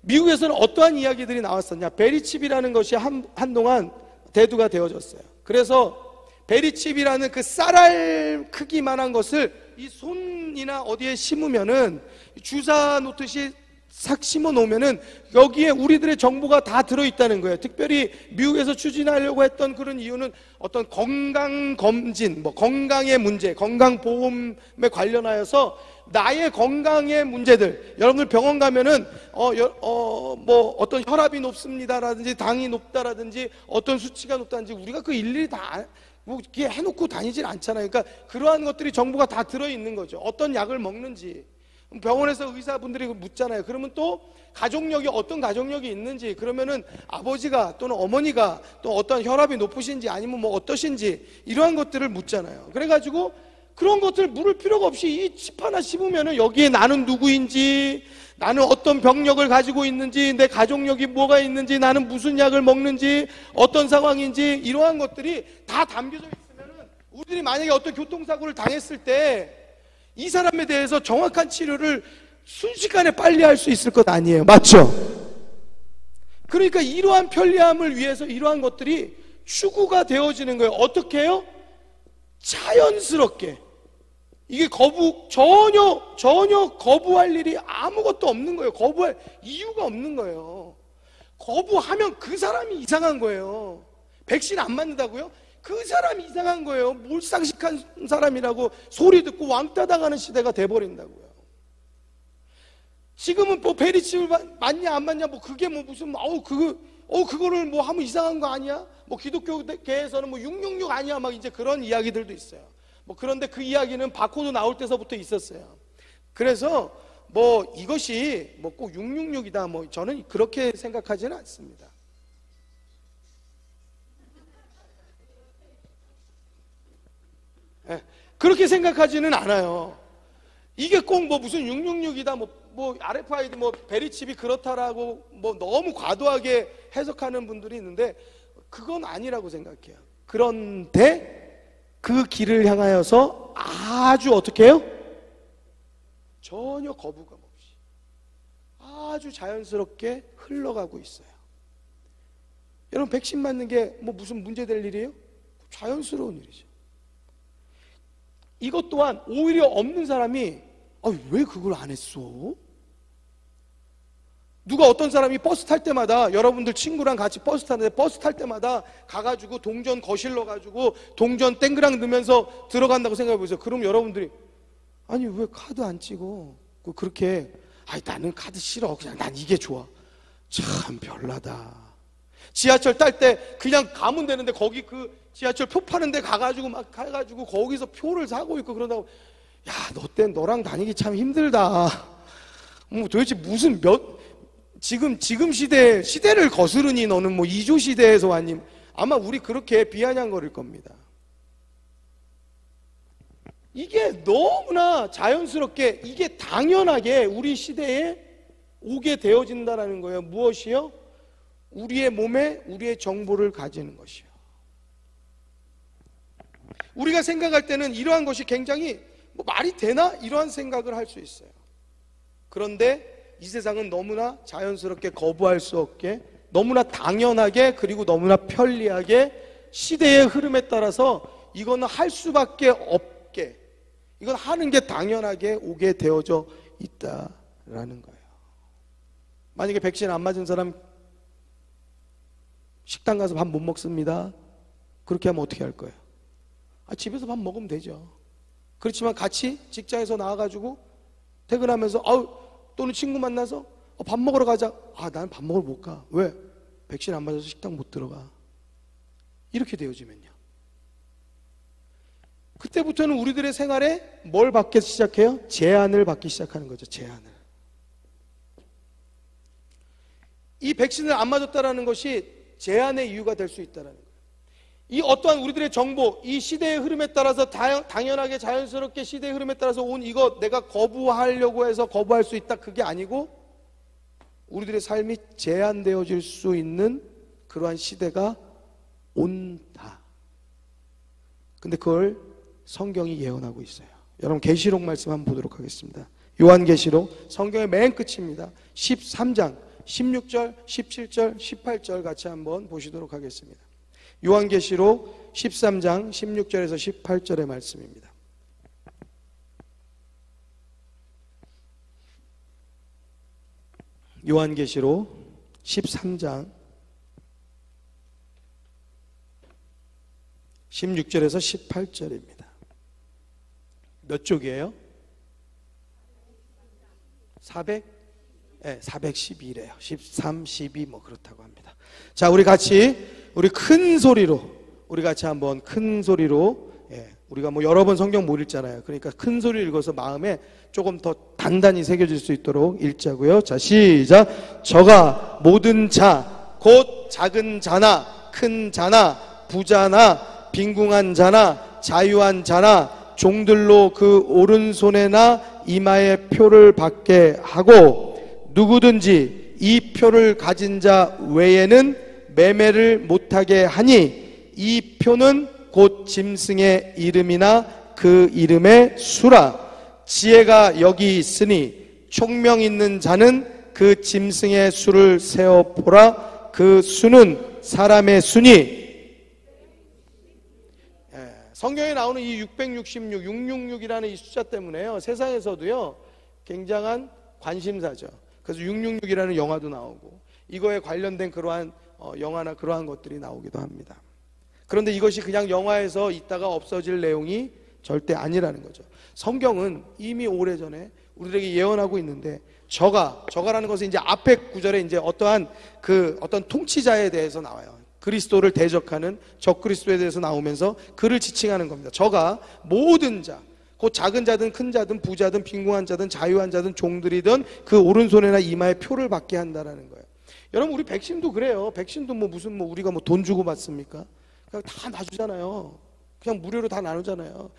미국에서는 어떠한 이야기들이 나왔었냐? 베리칩이라는 것이 한동안 대두가 되어졌어요. 그래서 베리칩이라는 그 쌀알 크기만한 것을 이 손이나 어디에 심으면은 주사 놓듯이 싹 심어 놓으면은 여기에 우리들의 정보가 다 들어있다는 거예요. 특별히 미국에서 추진하려고 했던 그런 이유는 어떤 건강검진, 건강의 문제, 건강보험에 관련하여서 나의 건강의 문제들, 여러분들 병원 가면은 어떤 혈압이 높습니다라든지 당이 높다라든지 어떤 수치가 높다든지 우리가 그 일일이 다 이렇게 해놓고 다니질 않잖아요. 그러니까 그러한 것들이 정보가 다 들어있는 거죠. 어떤 약을 먹는지 병원에서 의사분들이 묻잖아요. 그러면 또 가족력이 어떤 가족력이 있는지, 그러면은 아버지가 또는 어머니가 또 어떤 혈압이 높으신지 아니면 어떠신지 이러한 것들을 묻잖아요. 그래가지고 그런 것들 물을 필요가 없이 이 칩 하나 씹으면은 여기에 나는 누구인지, 나는 어떤 병력을 가지고 있는지, 내 가족력이 뭐가 있는지, 나는 무슨 약을 먹는지, 어떤 상황인지 이러한 것들이 다 담겨져 있으면은 우리들이 만약에 어떤 교통사고를 당했을 때 이 사람에 대해서 정확한 치료를 순식간에 빨리 할 수 있을 것 아니에요. 맞죠? 그러니까 이러한 편리함을 위해서 이러한 것들이 추구가 되어지는 거예요. 어떻게 해요? 자연스럽게. 이게 전혀 거부할 일이 아무것도 없는 거예요. 거부할 이유가 없는 거예요. 거부하면 그 사람이 이상한 거예요. 백신 안 맞는다고요? 그 사람이 이상한 거예요. 몰상식한 사람이라고 소리 듣고 왕따 당하는 시대가 돼버린다고요. 지금은 베리칩을 맞냐 안 맞냐 그게 무슨 그거를 하면 이상한 거 아니야? 기독교계에서는 666 아니야? 이제 그런 이야기들도 있어요. 그런데 그 이야기는 바코드 나올 때서부터 있었어요. 그래서 이것이 꼭 666이다 저는 그렇게 생각하지는 않습니다. 그렇게 생각하지는 않아요. 이게 꼭 무슨 666이다 RFID 베리칩이 그렇다라고 너무 과도하게 해석하는 분들이 있는데 그건 아니라고 생각해요. 그런데 그 길을 향하여서 아주 어떻게 해요? 전혀 거부감 없이 아주 자연스럽게 흘러가고 있어요. 여러분 백신 맞는 게 무슨 문제될 일이에요? 자연스러운 일이죠. 이것 또한 오히려 없는 사람이 왜 그걸 안 했어? 누가 어떤 사람이 버스 탈 때마다 여러분들 친구랑 같이 버스 타는데 버스 탈 때마다 가가지고 동전 거실러 가지고 동전 땡그랑 넣으면서 들어간다고 생각해 보세요. 그럼 여러분들이 아니 왜 카드 안 찍어? 그렇게 나는 카드 싫어. 그냥 난 이게 좋아. 참 별나다. 지하철 딸 때 그냥 가면 되는데 거기 지하철 표 파는 데 가가지고 거기서 표를 사고 있고 그런다고 너랑 다니기 참 힘들다. 도대체 무슨 지금 시대를 거스르니 너는 이조 시대에서 왔니? 아마 우리 그렇게 비아냥거릴 겁니다. 이게 너무나 자연스럽게 이게 당연하게 우리 시대에 오게 되어진다는 거예요. 무엇이요? 우리의 몸에 우리의 정보를 가지는 것이요. 우리가 생각할 때는 이러한 것이 굉장히 말이 되나? 이러한 생각을 할 수 있어요. 그런데 이 세상은 너무나 자연스럽게 거부할 수 없게 너무나 당연하게 그리고 너무나 편리하게 시대의 흐름에 따라서 이거는 할 수밖에 없게 이건 하는 게 당연하게 오게 되어져 있다라는 거예요. 만약에 백신 안 맞은 사람 식당 가서 밥 못 먹습니다. 그렇게 하면 어떻게 할 거예요? 집에서 밥 먹으면 되죠. 그렇지만 같이 직장에서 나와가지고 퇴근하면서 또는 친구 만나서 밥 먹으러 가자. 나는 밥 먹으러 못 가. 왜? 백신 안 맞아서 식당 못 들어가. 이렇게 되어지면요. 그때부터는 우리들의 생활에 뭘 받기 시작해요? 제한을 받기 시작하는 거죠. 제한을. 이 백신을 안 맞았다라는 것이 제한의 이유가 될 수 있다는 거예요. 이 어떠한 우리들의 정보, 이 시대의 흐름에 따라서 당연하게 자연스럽게 시대의 흐름에 따라서 온 이거 내가 거부하려고 해서 거부할 수 있다, 그게 아니고 우리들의 삶이 제한되어질 수 있는 그러한 시대가 온다. 근데 그걸 성경이 예언하고 있어요. 여러분 계시록 말씀 한번 보도록 하겠습니다. 요한계시록 성경의 맨 끝입니다. 13장 16절, 17절, 18절 같이 한번 보시도록 하겠습니다. 요한계시록 13장 16절에서 18절의 말씀입니다. 요한계시록 13장 16절에서 18절입니다. 몇 쪽이에요? 412래요. 13, 12 뭐 그렇다고 합니다. 자, 우리 큰 소리로, 우리 같이 한번 큰 소리로, 우리가 뭐 여러 번 성경 못 읽잖아요. 그러니까 큰 소리를 읽어서 마음에 조금 더 단단히 새겨질 수 있도록 읽자고요. 자, 시작. 저가 모든 자, 곧 작은 자나 큰 자나 부자나 빈궁한 자나 자유한 자나 종들로 그 오른손에나 이마에 표를 받게 하고 누구든지 이 표를 가진 자 외에는 매매를 못하게 하니 이 표는 곧 짐승의 이름이나 그 이름의 수라. 지혜가 여기 있으니 총명 있는 자는 그 짐승의 수를 세어 보라. 그 수는 사람의 수니. 성경에 나오는 이 666, 666이라는 이 숫자 때문에요, 세상에서도요 굉장한 관심사죠. 그래서 666이라는 영화도 나오고 이거에 관련된 그러한 영화나 그러한 것들이 나오기도 합니다. 그런데 이것이 그냥 영화에서 있다가 없어질 내용이 절대 아니라는 거죠. 성경은 이미 오래전에 우리에게 예언하고 있는데, 저가라는 것은 이제 앞에 구절에 이제 어떤 통치자에 대해서 나와요. 그리스도를 대적하는 적그리스도에 대해서 나오면서 그를 지칭하는 겁니다. 저가 모든 자, 곧 작은 자든 큰 자든 부자든 빈궁한 자든 자유한 자든 종들이든 그 오른손에나 이마에 표를 받게 한다라는 거예요. 여러분, 우리 백신도 그래요. 백신도 우리가 돈 주고 받습니까? 그냥 다 놔주잖아요. 그냥 무료로 다 나누잖아요.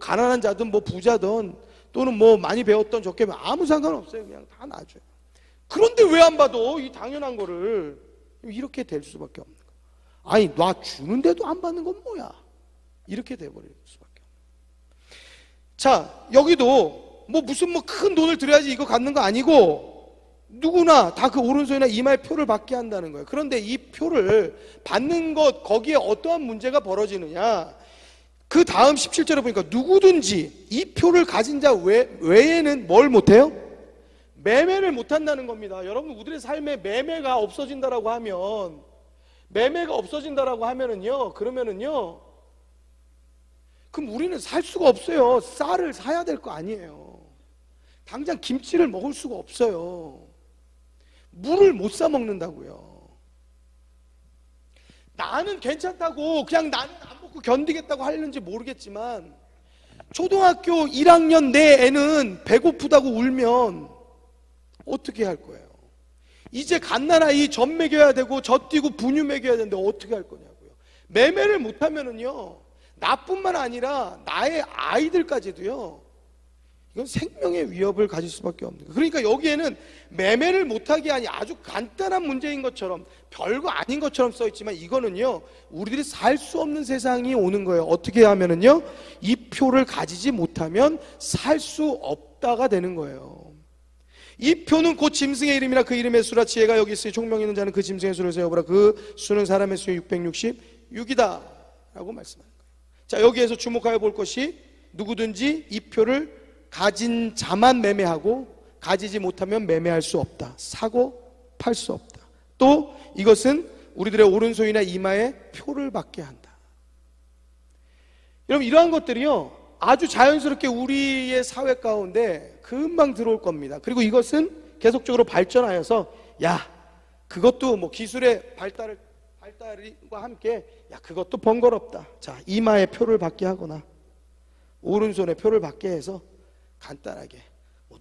가난한 자든 부자든 또는 많이 배웠던 적게 아무 상관없어요. 그냥 다 놔줘요. 그런데 왜 안 받아? 이 당연한 거를. 이렇게 될 수밖에 없는 거예요. 아니, 놔주는데도 안 받는 건 뭐야? 이렇게 돼버릴 수밖에 없는 거예요. 자, 여기도 큰 돈을 들여야지 이거 갖는 거 아니고 누구나 다 그 오른손이나 이마에 표를 받게 한다는 거예요. 그런데 이 표를 받는 것, 거기에 어떠한 문제가 벌어지느냐? 그 다음 17절에 보니까 누구든지 이 표를 가진 자 외에는 뭘 못해요? 매매를 못한다는 겁니다. 여러분, 우리의 삶에 매매가 없어진다라고 하면은요, 그러면은요, 그럼 우리는 살 수가 없어요. 쌀을 사야 될 거 아니에요. 당장 김치를 먹을 수가 없어요. 물을 못 사 먹는다고요. 나는 괜찮다고, 그냥 나는 안 먹고 견디겠다고 하는지 모르겠지만 초등학교 1학년 내 애는 배고프다고 울면 어떻게 할 거예요? 이제 갓난아이 젖 먹여야 되고 젖 띄고 분유 먹여야 되는데 어떻게 할 거냐고요. 매매를 못하면은요, 나뿐만 아니라 나의 아이들까지도요, 이건 생명의 위협을 가질 수밖에 없는 거예요. 그러니까 여기에는 매매를 못하게 하니 아주 간단한 문제인 것처럼, 별거 아닌 것처럼 써있지만 이거는요, 우리들이 살 수 없는 세상이 오는 거예요. 어떻게 하면은요, 이 표를 가지지 못하면 살 수 없다가 되는 거예요. 이 표는 곧 짐승의 이름이라 그 이름의 수라. 지혜가 여기 있으니 총명 있는 자는 그 짐승의 수를 세어보라. 그 수는 사람의 수의 666이다 라고 말씀하는 거예요. 자, 여기에서 주목하여 볼 것이, 누구든지 이 표를 가진 자만 매매하고 가지지 못하면 매매할 수 없다. 사고 팔 수 없다. 또 이것은 우리들의 오른손이나 이마에 표를 받게 한다. 여러분, 이러한 것들이요, 아주 자연스럽게 우리의 사회 가운데 금방 들어올 겁니다. 그리고 이것은 계속적으로 발전하여서, 그것도 기술의 발달과 함께, 그것도 번거롭다. 자, 이마에 표를 받게 하거나 오른손에 표를 받게 해서 간단하게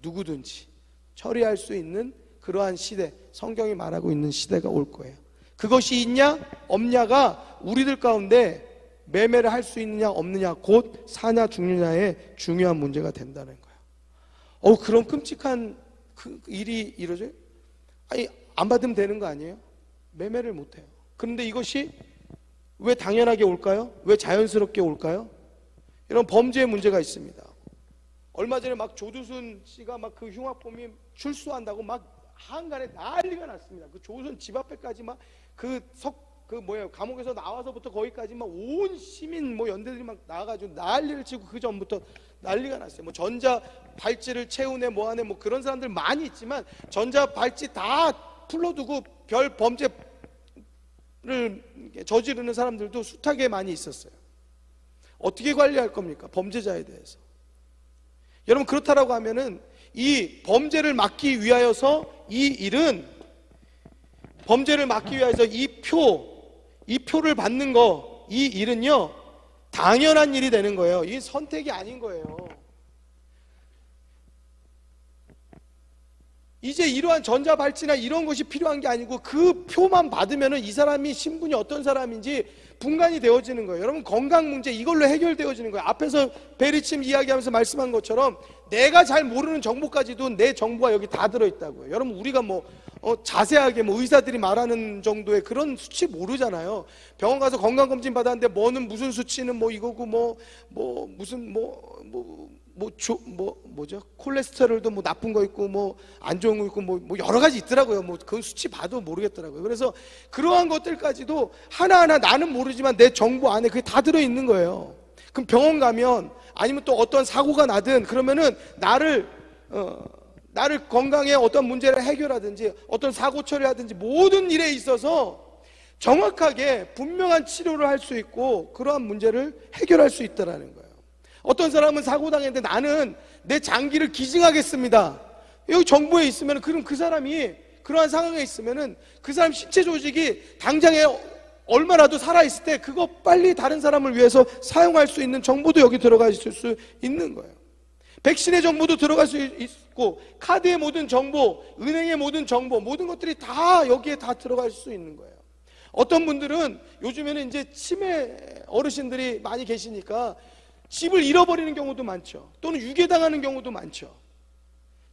누구든지 처리할 수 있는 그러한 시대, 성경이 말하고 있는 시대가 올 거예요. 그것이 있냐 없냐가 우리들 가운데 매매를 할 수 있느냐 없느냐, 곧 사냐 죽느냐의 중요한 문제가 된다는 거예요. 그런 끔찍한 그 일이 이루어져요? 아니, 안 받으면 되는 거 아니에요? 매매를 못해요. 그런데 이것이 왜 당연하게 올까요? 왜 자연스럽게 올까요? 이런 범죄의 문제가 있습니다. 얼마 전에 막 조두순 씨가 막 그 흉악범이 출소한다고 막 한간에 난리가 났습니다. 그 조두순 집 앞에까지 막 감옥에서 나와서부터 거기까지 막 온 시민 연대들이 막 나와가지고 난리를 치고, 그 전부터 난리가 났어요. 전자 발찌를 채우네 뭐하네 그런 사람들 많이 있지만, 전자 발찌 다 풀러두고 별 범죄를 저지르는 사람들도 숱하게 많이 있었어요. 어떻게 관리할 겁니까? 범죄자에 대해서. 여러분, 그렇다라고 하면은 이 범죄를 막기 위하여서 이 일은, 범죄를 막기 위해서 이 표를 받는 거, 이 일은요 당연한 일이 되는 거예요. 이 선택이 아닌 거예요. 이제 이러한 전자발찌나 이런 것이 필요한 게 아니고, 그 표만 받으면은 이 사람이 신분이 어떤 사람인지 분간이 되어지는 거예요. 여러분, 건강 문제 이걸로 해결되어지는 거예요. 앞에서 베리침 이야기하면서 말씀한 것처럼 내가 잘 모르는 정보까지도 내 정보가 여기 다 들어있다고요. 여러분, 우리가 자세하게 의사들이 말하는 정도의 그런 수치 모르잖아요. 병원 가서 건강검진 받았는데 뭐는 무슨 수치는 이거고 뭐죠? 콜레스테롤도 나쁜 거 있고 안 좋은 거 있고 여러 가지 있더라고요. 그 수치 봐도 모르겠더라고요. 그래서 그러한 것들까지도 하나하나 나는 모르지만 내 정보 안에 그게 다 들어있는 거예요. 그럼 병원 가면, 아니면 또 어떤 사고가 나든 그러면은 나를 건강에 어떤 문제를 해결하든지 어떤 사고 처리하든지 모든 일에 있어서 정확하게 분명한 치료를 할 수 있고 그러한 문제를 해결할 수 있다는 거예요. 어떤 사람은 사고 당했는데 나는 내 장기를 기증하겠습니다. 여기 정보에 있으면, 그럼 그 사람이 그러한 상황에 있으면은 그 사람 신체 조직이 당장에 얼마라도 살아있을 때 그거 빨리 다른 사람을 위해서 사용할 수 있는 정보도 여기 들어가 있을 수 있는 거예요. 백신의 정보도 들어갈 수 있고, 카드의 모든 정보, 은행의 모든 정보, 모든 것들이 다 여기에 다 들어갈 수 있는 거예요. 어떤 분들은 요즘에는 이제 치매 어르신들이 많이 계시니까 집을 잃어버리는 경우도 많죠. 또는 유괴당하는 경우도 많죠.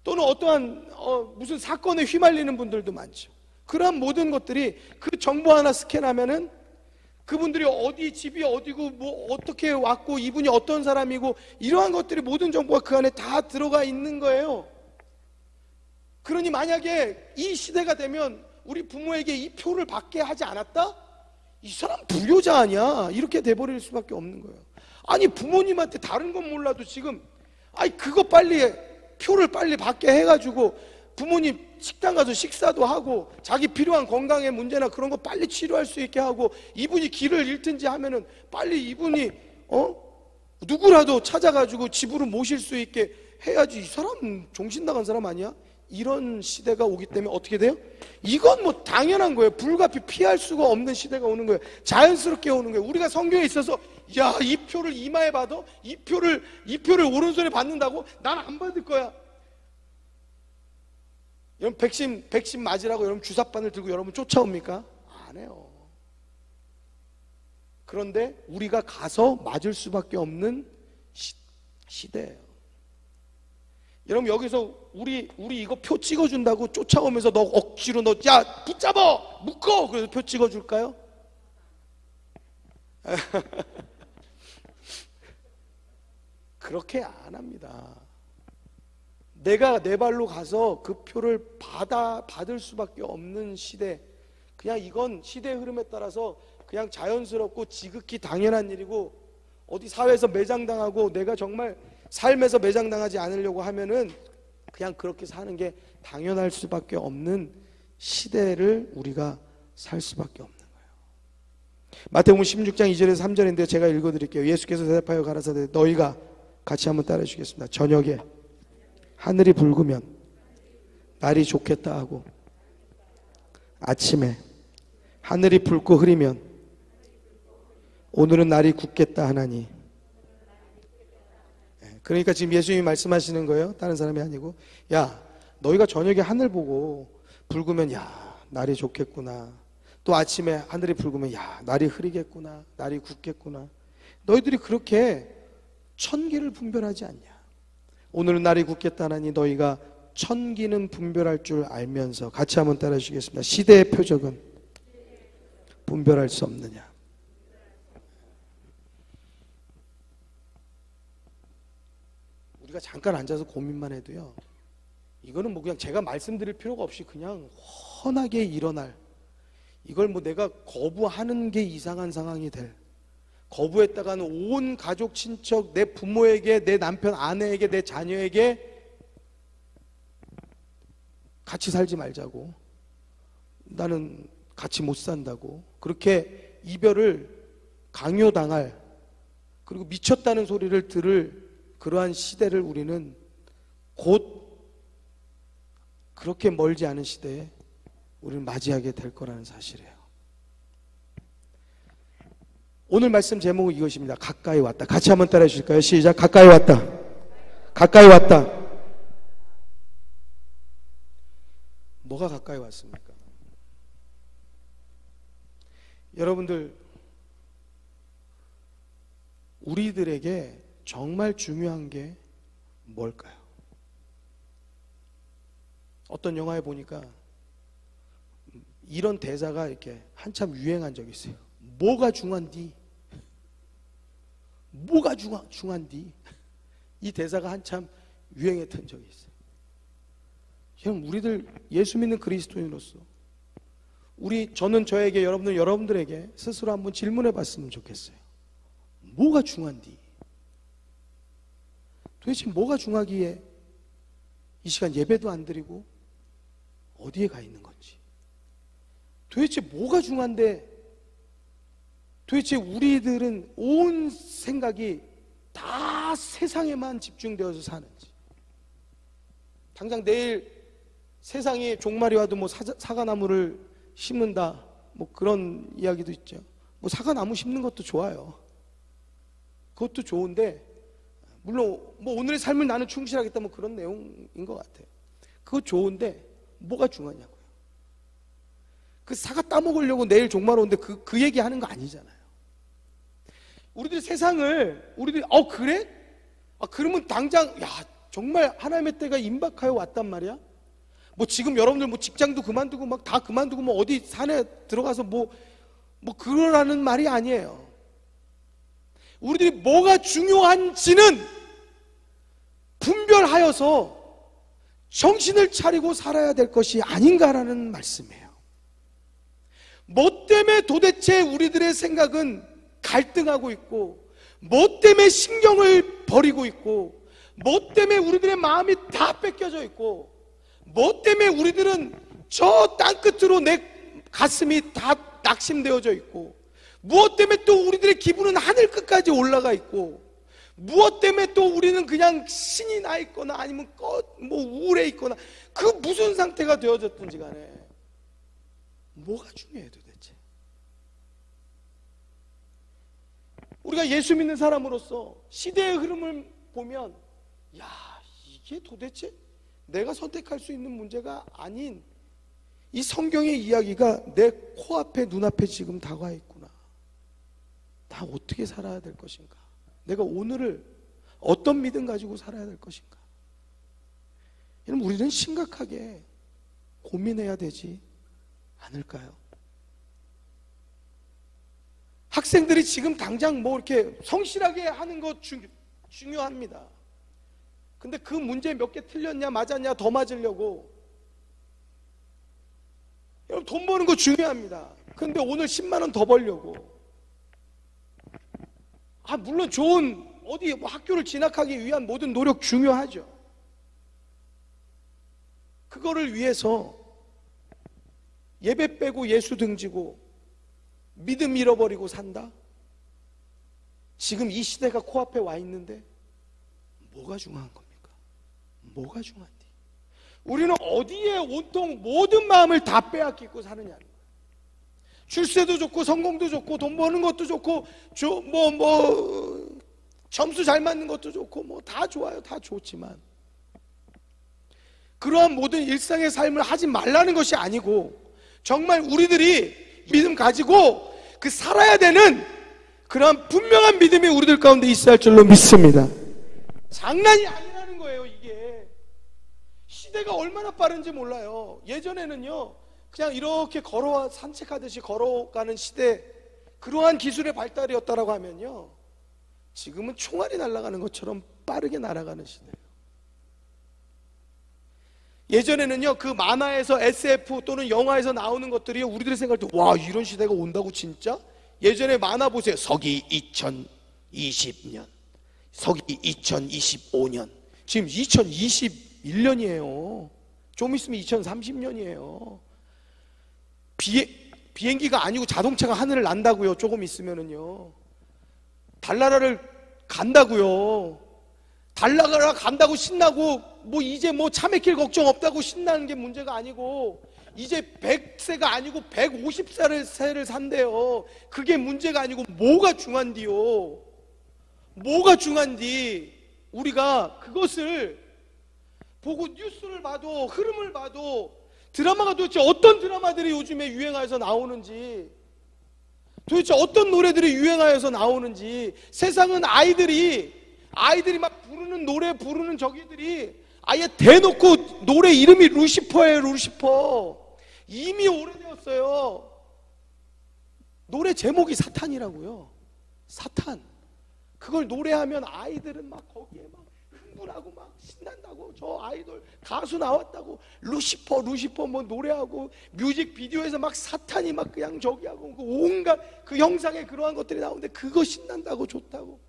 또는 어떠한 무슨 사건에 휘말리는 분들도 많죠. 그러한 모든 것들이 그 정보 하나 스캔하면은 그분들이 어디, 집이 어디고 어떻게 왔고 이분이 어떤 사람이고 이러한 것들이, 모든 정보가 그 안에 다 들어가 있는 거예요. 그러니 만약에 이 시대가 되면 우리 부모에게 이 표를 받게 하지 않았다? 이 사람 불효자 아니야? 이렇게 돼버릴 수밖에 없는 거예요. 아니, 부모님한테 다른 건 몰라도 지금 그거 빨리 표를 빨리 받게 해가지고 부모님 식당 가서 식사도 하고 자기 필요한 건강의 문제나 그런 거 빨리 치료할 수 있게 하고, 이분이 길을 잃든지 하면은 빨리 이분이 누구라도 찾아가지고 집으로 모실 수 있게 해야지. 이 사람 정신 나간 사람 아니야? 이런 시대가 오기 때문에 어떻게 돼요? 이건 당연한 거예요. 불가피 피할 수가 없는 시대가 오는 거예요. 자연스럽게 오는 거예요. 우리가 성경에 있어서 이 표를 이마에 받아? 이 표를 오른손에 받는다고? 난 안 받을 거야. 여러분, 백신 맞으라고 여러분 주사바늘 들고 여러분 쫓아옵니까? 안 해요. 그런데 우리가 가서 맞을 수밖에 없는 시대예요. 여러분, 여기서 우리 이거 표 찍어준다고 쫓아오면서 너 억지로 붙잡아! 묶어! 그래서 표 찍어줄까요? 그렇게 안 합니다. 내가 내 발로 가서 그 표를 받을 수밖에 없는 시대. 그냥 이건 시대의 흐름에 따라서 그냥 자연스럽고 지극히 당연한 일이고, 어디 사회에서 매장당하고 내가 정말 삶에서 매장당하지 않으려고 하면은 그냥 그렇게 사는 게 당연할 수밖에 없는 시대를 우리가 살 수밖에 없는 거예요. 마태복음 16장 2절에서 3절인데 제가 읽어드릴게요. 예수께서 대답하여 가라사대, 너희가 같이 한번 따라해 주겠습니다. 저녁에 하늘이 붉으면 날이 좋겠다 하고, 아침에 하늘이 붉고 흐리면 오늘은 날이 굳겠다 하나니. 그러니까 지금 예수님이 말씀하시는 거예요. 다른 사람이 아니고, 야, 너희가 저녁에 하늘 보고 붉으면 야, 날이 좋겠구나. 또 아침에 하늘이 붉으면 야, 날이 흐리겠구나. 날이 굳겠구나. 너희들이 그렇게 천기를 분별하지 않냐? 오늘은 날이 굳겠다나니 너희가 천기는 분별할 줄 알면서, 같이 한번 따라 주시겠습니다. 시대의 표적은 분별할 수 없느냐? 우리가 잠깐 앉아서 고민만 해도요, 이거는 뭐 그냥 제가 말씀드릴 필요가 없이 그냥 훤하게 일어날, 이걸 뭐 내가 거부하는 게 이상한 상황이 될, 거부했다가는 온 가족 친척, 내 부모에게, 내 남편 아내에게, 내 자녀에게 같이 살지 말자고, 나는 같이 못 산다고, 그렇게 이별을 강요당할, 그리고 미쳤다는 소리를 들을 그러한 시대를 우리는 곧 그렇게 멀지 않은 시대에 우리는 맞이하게 될 거라는 사실이에요. 오늘 말씀 제목은 이것입니다. 가까이 왔다. 같이 한번 따라해 주실까요? 시작. 가까이 왔다. 가까이 왔다. 뭐가 가까이 왔습니까? 여러분들, 우리들에게 정말 중요한 게 뭘까요? 어떤 영화에 보니까 이런 대사가 이렇게 한참 유행한 적이 있어요. 뭐가 중요한디? 뭐가 중요한디? 이 대사가 한참 유행했던 적이 있어요. 여러분, 우리들 예수 믿는 그리스도인으로서 저는 저에게, 여러분들에게 스스로 한번 질문해 봤으면 좋겠어요. 뭐가 중요한디? 도대체 뭐가 중요하기에 이 시간 예배도 안 드리고 어디에 가 있는 건지, 도대체 뭐가 중요한데 도대체 우리들은 온 생각이 다 세상에만 집중되어서 사는지. 당장 내일 세상에 종말이 와도 뭐 사과나무를 심는다, 뭐 그런 이야기도 있죠. 뭐 사과나무 심는 것도 좋아요. 그것도 좋은데, 물론 뭐 오늘의 삶을 나는 충실하겠다, 뭐 그런 내용인 것 같아요. 그거 좋은데 뭐가 중요하냐고요. 그 사과 따먹으려고 내일 종말 오는데 그 얘기 하는 거 아니잖아요. 우리들 세상을, 그래? 그러면 당장, 정말 하나님의 때가 임박하여 왔단 말이야? 뭐 지금 여러분들 뭐 직장도 그만두고 막 다 그만두고 뭐 어디 산에 들어가서 뭐 그러라는 말이 아니에요. 우리들이 뭐가 중요한지는 분별하여서 정신을 차리고 살아야 될 것이 아닌가라는 말씀이에요. 뭐 때문에 도대체 우리들의 생각은 갈등하고 있고, 뭐 때문에 신경을 버리고 있고, 뭐 때문에 우리들의 마음이 다 뺏겨져 있고, 뭐 때문에 우리들은 저 땅끝으로 내 가슴이 다 낙심되어져 있고, 무엇 때문에 또 우리들의 기분은 하늘 끝까지 올라가 있고, 무엇 때문에 또 우리는 그냥 신이 나 있거나 아니면 뭐 우울해 있거나, 그 무슨 상태가 되어졌든지 간에 뭐가 중요해 도대체? 우리가 예수 믿는 사람으로서 시대의 흐름을 보면, 이게 도대체 내가 선택할 수 있는 문제가 아닌 이 성경의 이야기가 내 코앞에, 눈앞에 지금 다가와 있구나. 나 어떻게 살아야 될 것인가? 내가 오늘을 어떤 믿음 가지고 살아야 될 것인가? 여러분, 우리는 심각하게 고민해야 되지 않을까요? 학생들이 지금 당장 뭐 이렇게 성실하게 하는 거 중요합니다. 근데 그 문제 몇 개 틀렸냐, 맞았냐, 더 맞으려고. 여러분, 돈 버는 거 중요합니다. 근데 오늘 10만 원 더 벌려고. 물론 좋은 어디 뭐 학교를 진학하기 위한 모든 노력 중요하죠. 그거를 위해서 예배 빼고 예수 등지고 믿음 잃어버리고 산다? 지금 이 시대가 코앞에 와 있는데 뭐가 중요한 겁니까? 뭐가 중요한지. 우리는 어디에 온통 모든 마음을 다 빼앗기고 사느냐는 거예요. 출세도 좋고 성공도 좋고 돈 버는 것도 좋고 점수 잘 맞는 것도 좋고 뭐 다 좋아요. 다 좋지만 그러한 모든 일상의 삶을 하지 말라는 것이 아니고 정말 우리들이 믿음 가지고 그 살아야 되는 그러한 분명한 믿음이 우리들 가운데 있어야 할 줄로 믿습니다. 장난이 아니라는 거예요. 이게 시대가 얼마나 빠른지 몰라요. 예전에는요 그냥 이렇게 걸어와 산책하듯이 걸어가는 시대, 그러한 기술의 발달이었다라고 하면요 지금은 총알이 날아가는 것처럼 빠르게 날아가는 시대예요. 예전에는요 그 만화에서 SF 또는 영화에서 나오는 것들이 우리들이 생각할 때 와 이런 시대가 온다고 진짜? 예전에 만화 보세요. 서기 2020년, 서기 2025년, 지금 2021년이에요 좀 있으면 2030년이에요 비행기가 아니고 자동차가 하늘을 난다고요. 조금 있으면은요 달나라를 간다고요. 달나라 간다고 신나고 뭐 이제 뭐 차 막힐 걱정 없다고 신나는 게 문제가 아니고 이제 100세가 아니고 150세를 산대요. 그게 문제가 아니고 뭐가 중요한디요? 뭐가 중요한디? 우리가 그것을 보고 뉴스를 봐도 흐름을 봐도 드라마가 도대체 어떤 드라마들이 요즘에 유행하여서 나오는지, 도대체 어떤 노래들이 유행하여서 나오는지, 세상은 아이들이 막 부르는 노래 부르는 저기들이 아예 대놓고 노래 이름이 루시퍼예요. 루시퍼. 이미 오래되었어요. 노래 제목이 사탄이라고요. 사탄. 그걸 노래하면 아이들은 막 거기에 막 흥분하고 막 신난다고, 저 아이돌 가수 나왔다고 루시퍼 뭐 노래하고 뮤직비디오에서 막 사탄이 막 그냥 저기하고 온갖 그 형상의 그러한 것들이 나오는데 그거 신난다고 좋다고.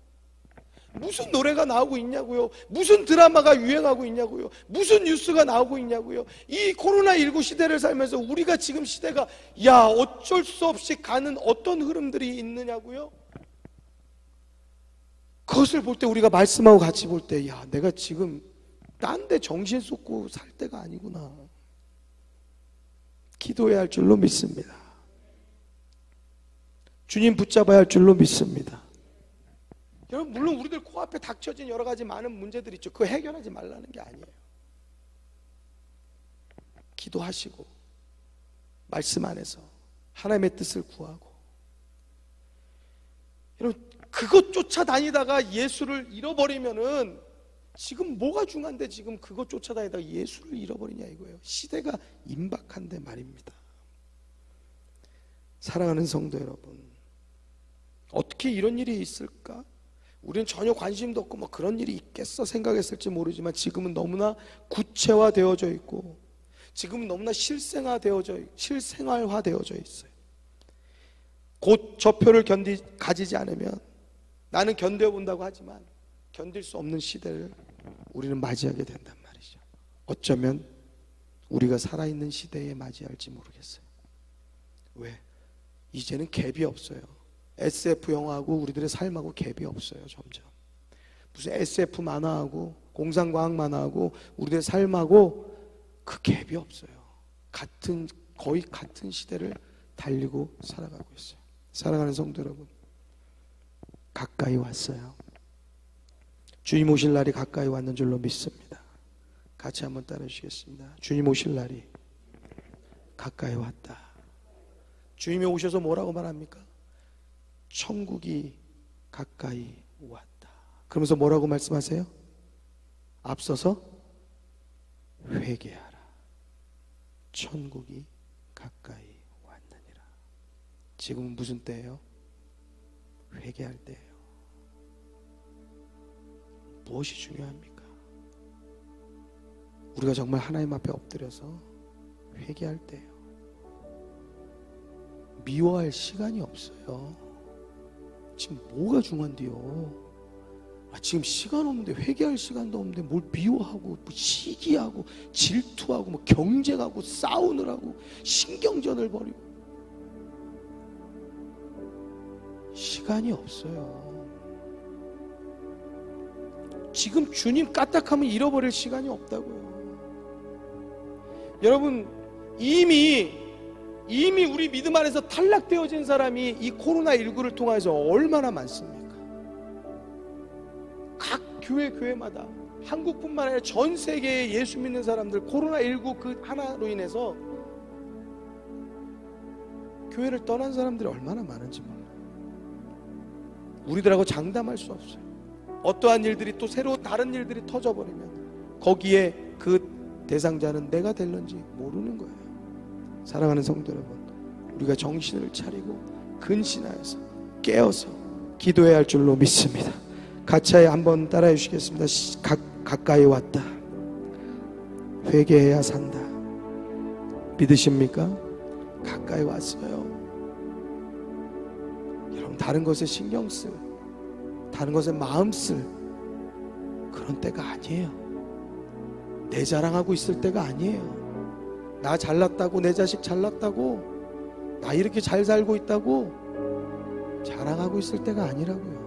무슨 노래가 나오고 있냐고요? 무슨 드라마가 유행하고 있냐고요? 무슨 뉴스가 나오고 있냐고요? 이 코로나19 시대를 살면서 우리가 지금 시대가 야 어쩔 수 없이 가는 어떤 흐름들이 있느냐고요? 그것을 볼 때 우리가 말씀하고 같이 볼 때 야 내가 지금 딴 데 정신 쏟고 살 때가 아니구나. 기도해야 할 줄로 믿습니다. 주님 붙잡아야 할 줄로 믿습니다. 여러분 물론 우리들 코앞에 닥쳐진 여러 가지 많은 문제들이 있죠. 그거 해결하지 말라는 게 아니에요. 기도하시고 말씀 안에서 하나님의 뜻을 구하고, 여러분 그것 쫓아다니다가 예수를 잃어버리면은 지금 뭐가 중요한데 지금 그것 쫓아다니다가 예수를 잃어버리냐 이거예요. 시대가 임박한데 말입니다. 사랑하는 성도 여러분, 어떻게 이런 일이 있을까? 우리는 전혀 관심도 없고 뭐 그런 일이 있겠어 생각했을지 모르지만 지금은 너무나 구체화되어져 있고 지금은 너무나 실생활화되어져 있어요. 곧 저 표를 가지지 않으면 나는 견뎌본다고 하지만 견딜 수 없는 시대를 우리는 맞이하게 된단 말이죠. 어쩌면 우리가 살아있는 시대에 맞이할지 모르겠어요. 왜? 이제는 갭이 없어요. SF 영화하고 우리들의 삶하고 갭이 없어요. 점점 무슨 SF 만화하고 공상과학 만화하고 우리들의 삶하고 그 갭이 없어요. 거의 같은 시대를 달리고 살아가고 있어요. 사랑하는 성도 여러분, 가까이 왔어요. 주님 오실 날이 가까이 왔는 줄로 믿습니다. 같이 한번 따라 주시겠습니다. 주님 오실 날이 가까이 왔다. 주님이 오셔서 뭐라고 말합니까? 천국이 가까이 왔다. 그러면서 뭐라고 말씀하세요? 앞서서 회개하라. 천국이 가까이 왔느니라. 지금은 무슨 때예요? 회개할 때예요. 무엇이 중요합니까? 우리가 정말 하나님 앞에 엎드려서 회개할 때예요. 미워할 시간이 없어요. 지금 뭐가 중요한데요? 지금 시간 없는데, 회개할 시간도 없는데 뭘 미워하고 뭐 시기하고 질투하고 뭐 경쟁하고 싸우느라고 신경전을 벌이고 시간이 없어요. 지금 주님 까딱하면 잃어버릴 시간이 없다고요. 여러분 이미 우리 믿음 안에서 탈락되어진 사람이 이 코로나19를 통해서 얼마나 많습니까? 각 교회마다 한국뿐만 아니라 전 세계의 예수 믿는 사람들 코로나19 그 하나로 인해서 교회를 떠난 사람들이 얼마나 많은지 몰라요. 우리들하고 장담할 수 없어요. 어떠한 일들이 또 새로 다른 일들이 터져버리면 거기에 그 대상자는 내가 될런지 모르는 거예요. 사랑하는 성도 여러분, 우리가 정신을 차리고 근신하여서 깨어서 기도해야 할 줄로 믿습니다. 가차에 한번 따라해 주시겠습니다. 가까이 왔다. 회개해야 산다. 믿으십니까? 가까이 왔어요. 여러분, 다른 것에 신경 쓸, 다른 것에 마음 쓸 그런 때가 아니에요. 내 자랑하고 있을 때가 아니에요. 나 잘났다고, 내 자식 잘났다고, 나 이렇게 잘 살고 있다고 자랑하고 있을 때가 아니라고요.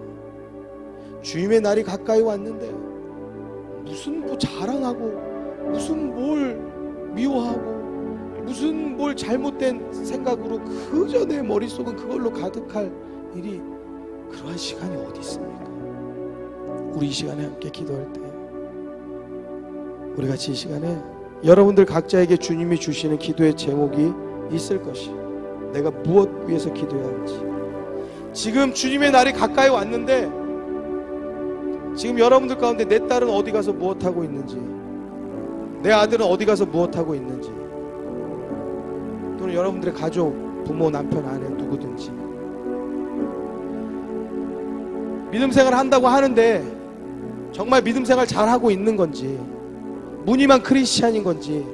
주님의 날이 가까이 왔는데 무슨 뭐 자랑하고, 무슨 뭘 미워하고, 무슨 뭘 잘못된 생각으로 그저 내 머릿속은 그걸로 가득할 일이, 그러한 시간이 어디 있습니까? 우리 이 시간에 함께 기도할 때 우리 같이 이 시간에 여러분들 각자에게 주님이 주시는 기도의 제목이 있을 것이에요. 내가 무엇 위해서 기도해야 할지. 지금 주님의 날이 가까이 왔는데 지금 여러분들 가운데 내 딸은 어디 가서 무엇하고 있는지, 내 아들은 어디 가서 무엇하고 있는지, 또는 여러분들의 가족, 부모, 남편, 아내 누구든지 믿음 생활 한다고 하는데 정말 믿음 생활 잘하고 있는 건지, 무늬만 크리스찬인 건지,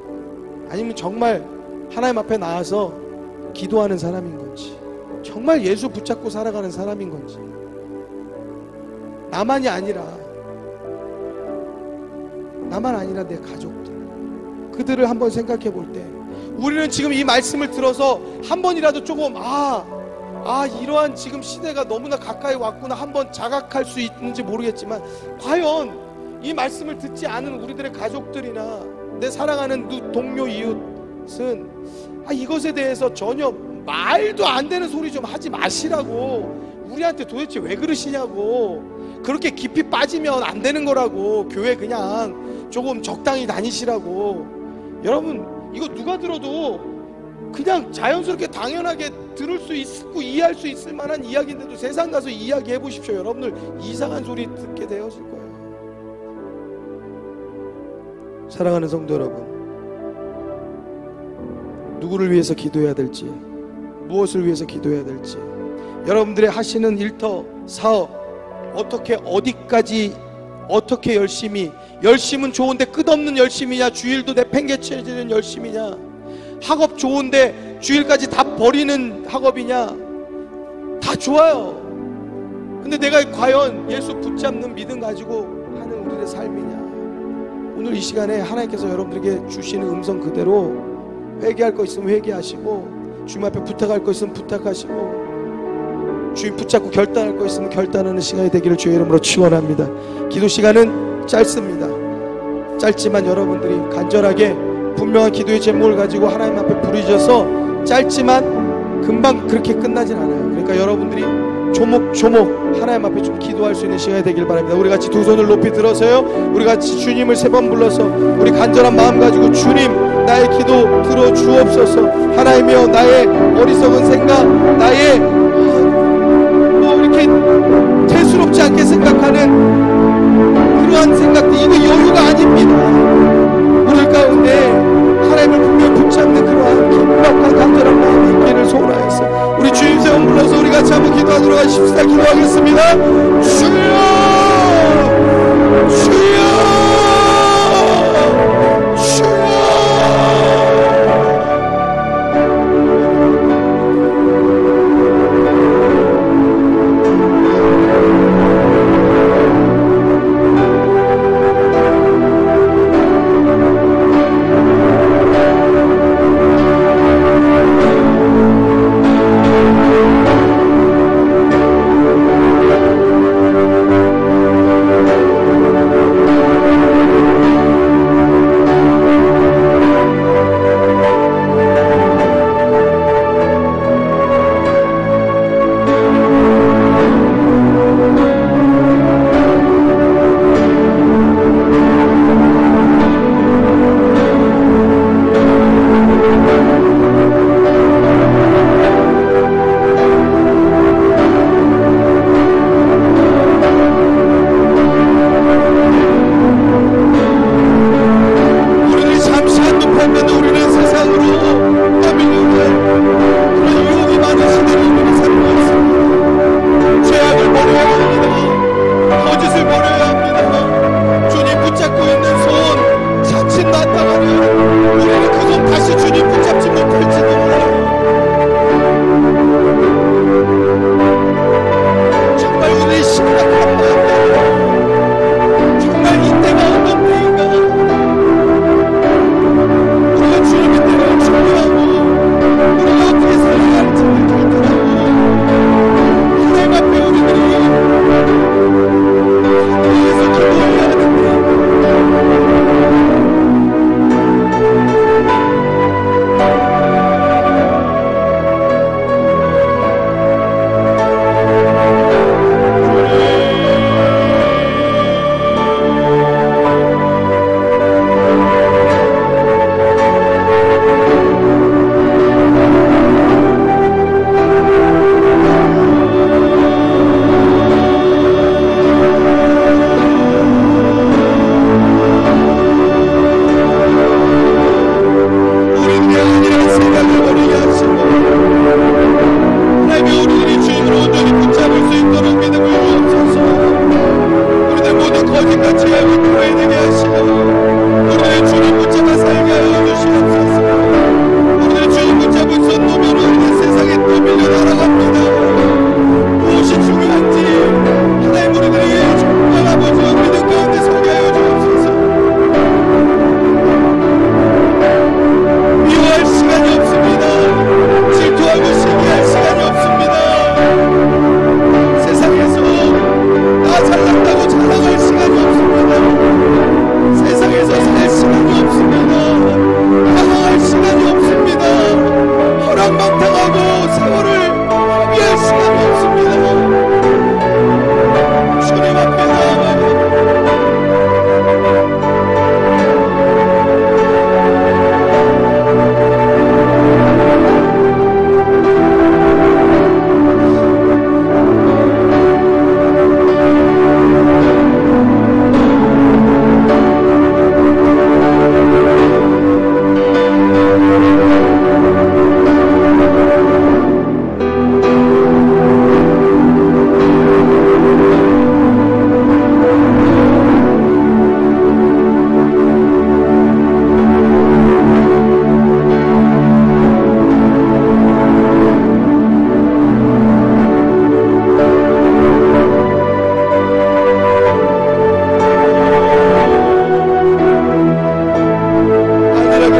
아니면 정말 하나님 앞에 나와서 기도하는 사람인 건지, 정말 예수 붙잡고 살아가는 사람인 건지, 나만 아니라 내 가족들, 그들을 한번 생각해 볼 때 우리는 지금 이 말씀을 들어서 한 번이라도 조금 이러한 지금 시대가 너무나 가까이 왔구나 한번 자각할 수 있는지 모르겠지만, 과연 이 말씀을 듣지 않은 우리들의 가족들이나 내 사랑하는 동료 이웃은 이것에 대해서 전혀 말도 안 되는 소리 좀 하지 마시라고, 우리한테 도대체 왜 그러시냐고, 그렇게 깊이 빠지면 안 되는 거라고, 교회 그냥 조금 적당히 다니시라고. 여러분, 이거 누가 들어도 그냥 자연스럽게 당연하게 들을 수 있고 이해할 수 있을 만한 이야기인데도 세상 가서 이야기해 보십시오. 여러분들 이상한 소리 듣게 되었을 거예요. 사랑하는 성도 여러분, 누구를 위해서 기도해야 될지, 무엇을 위해서 기도해야 될지, 여러분들의 하시는 일터, 사업, 어떻게 어디까지 어떻게 열심은 좋은데 끝없는 열심이냐, 주일도 내팽개쳐지는 열심이냐, 학업 좋은데 주일까지 다 버리는 학업이냐, 다 좋아요. 근데 내가 과연 예수 붙잡는 믿음 가지고 하는 우리의 삶이냐. 오늘 이 시간에 하나님께서 여러분들에게 주시는 음성 그대로 회개할 거 있으면 회개하시고, 주님 앞에 부탁할 거 있으면 부탁하시고, 주님 붙잡고 결단할 거 있으면 결단하는 시간이 되기를 주의 이름으로 축원합니다. 기도 시간은 짧습니다. 짧지만 여러분들이 간절하게 분명한 기도의 제목을 가지고 하나님 앞에 부르셔서 짧지만 금방 그렇게 끝나진 않아요. 그러니까 여러분들이 조목조목 하나님 앞에 좀 기도할 수 있는 시간이 되길 바랍니다. 우리 같이 두 손을 높이 들어서요, 우리 같이 주님을 3번 불러서 우리 간절한 마음 가지고, 주님 나의 기도 들어 주옵소서. 하나님이여, 나의 어리석은 생각, 나의 이렇게 대수롭지 않게 생각하는 그러한 생각들, 이거 여유가 아닙니다. 우리 가운데 하나님을 분명히 붙잡는 그러한 긴박한 간절한 마음이 있기를 소원하여서 우리 주님 3번 불러서 우리 같이 한번 기도하도록 하십시다. 기도하겠습니다. 주여, 주여, 주여.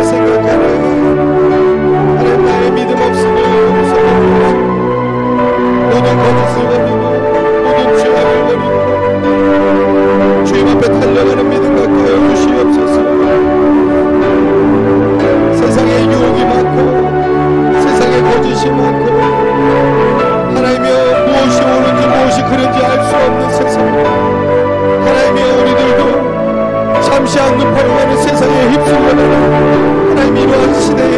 생각하나요? 하나님, 나의 믿음 없으면 모든 거짓을 버리고 모든 죄악을 버리고 주님 앞에 달려가는 믿음 갖게 하여 주시옵소서. 세상에 유혹이 많고 세상에 거짓이 많고 하나님이여 무엇이 옳은지 무엇이 그른지 알 수 없는 세상, 하나님이여 우리들도 잠시 안눈파로가는 세상에 휩쓸려가는 하나님 이러한 시대에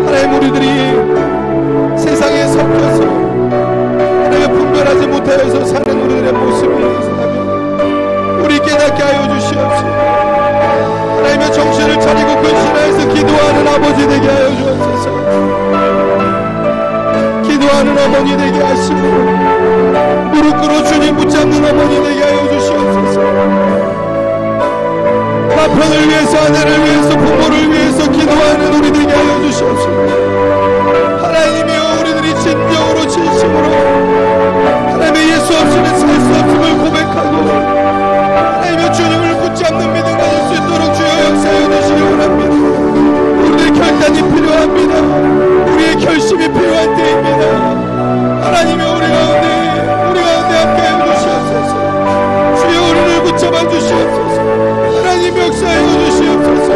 하나님 우리들이 세상에 섞여서 하나님 분별하지 못하여서 사는 우리들의 모습이 있다면 우리 깨닫게 하여 주시옵소서. 하나님의 정신을 차리고 근신하여서 기도하는 아버지 되게 하여 주옵소서. 기도하는 어머니 되게 하시고 무릎 꿇어 주님 붙잡는 어머니 되게 하여 주시옵소서. 남편을 위해서 아내를 위해서 부모를 위해서 기도하는 우리 되게 하여 주시옵소서. 하나님이여 우리들이 진정으로 진심으로 하나님의 예수 없이는 살 수 없음을 고백하고 하나님의 주님을 붙잡는 믿음 가질 수 있도록 주여 역사하여 주시기 원합니다. 우리의 결단이 필요합니다. 우리의 결심이 필요한 때입니다. 하나님의 우리 가운데 함께하여 주시옵소서. 주여 우리를 붙잡아 주시옵소서. 하나님 역사하여 주시옵소서.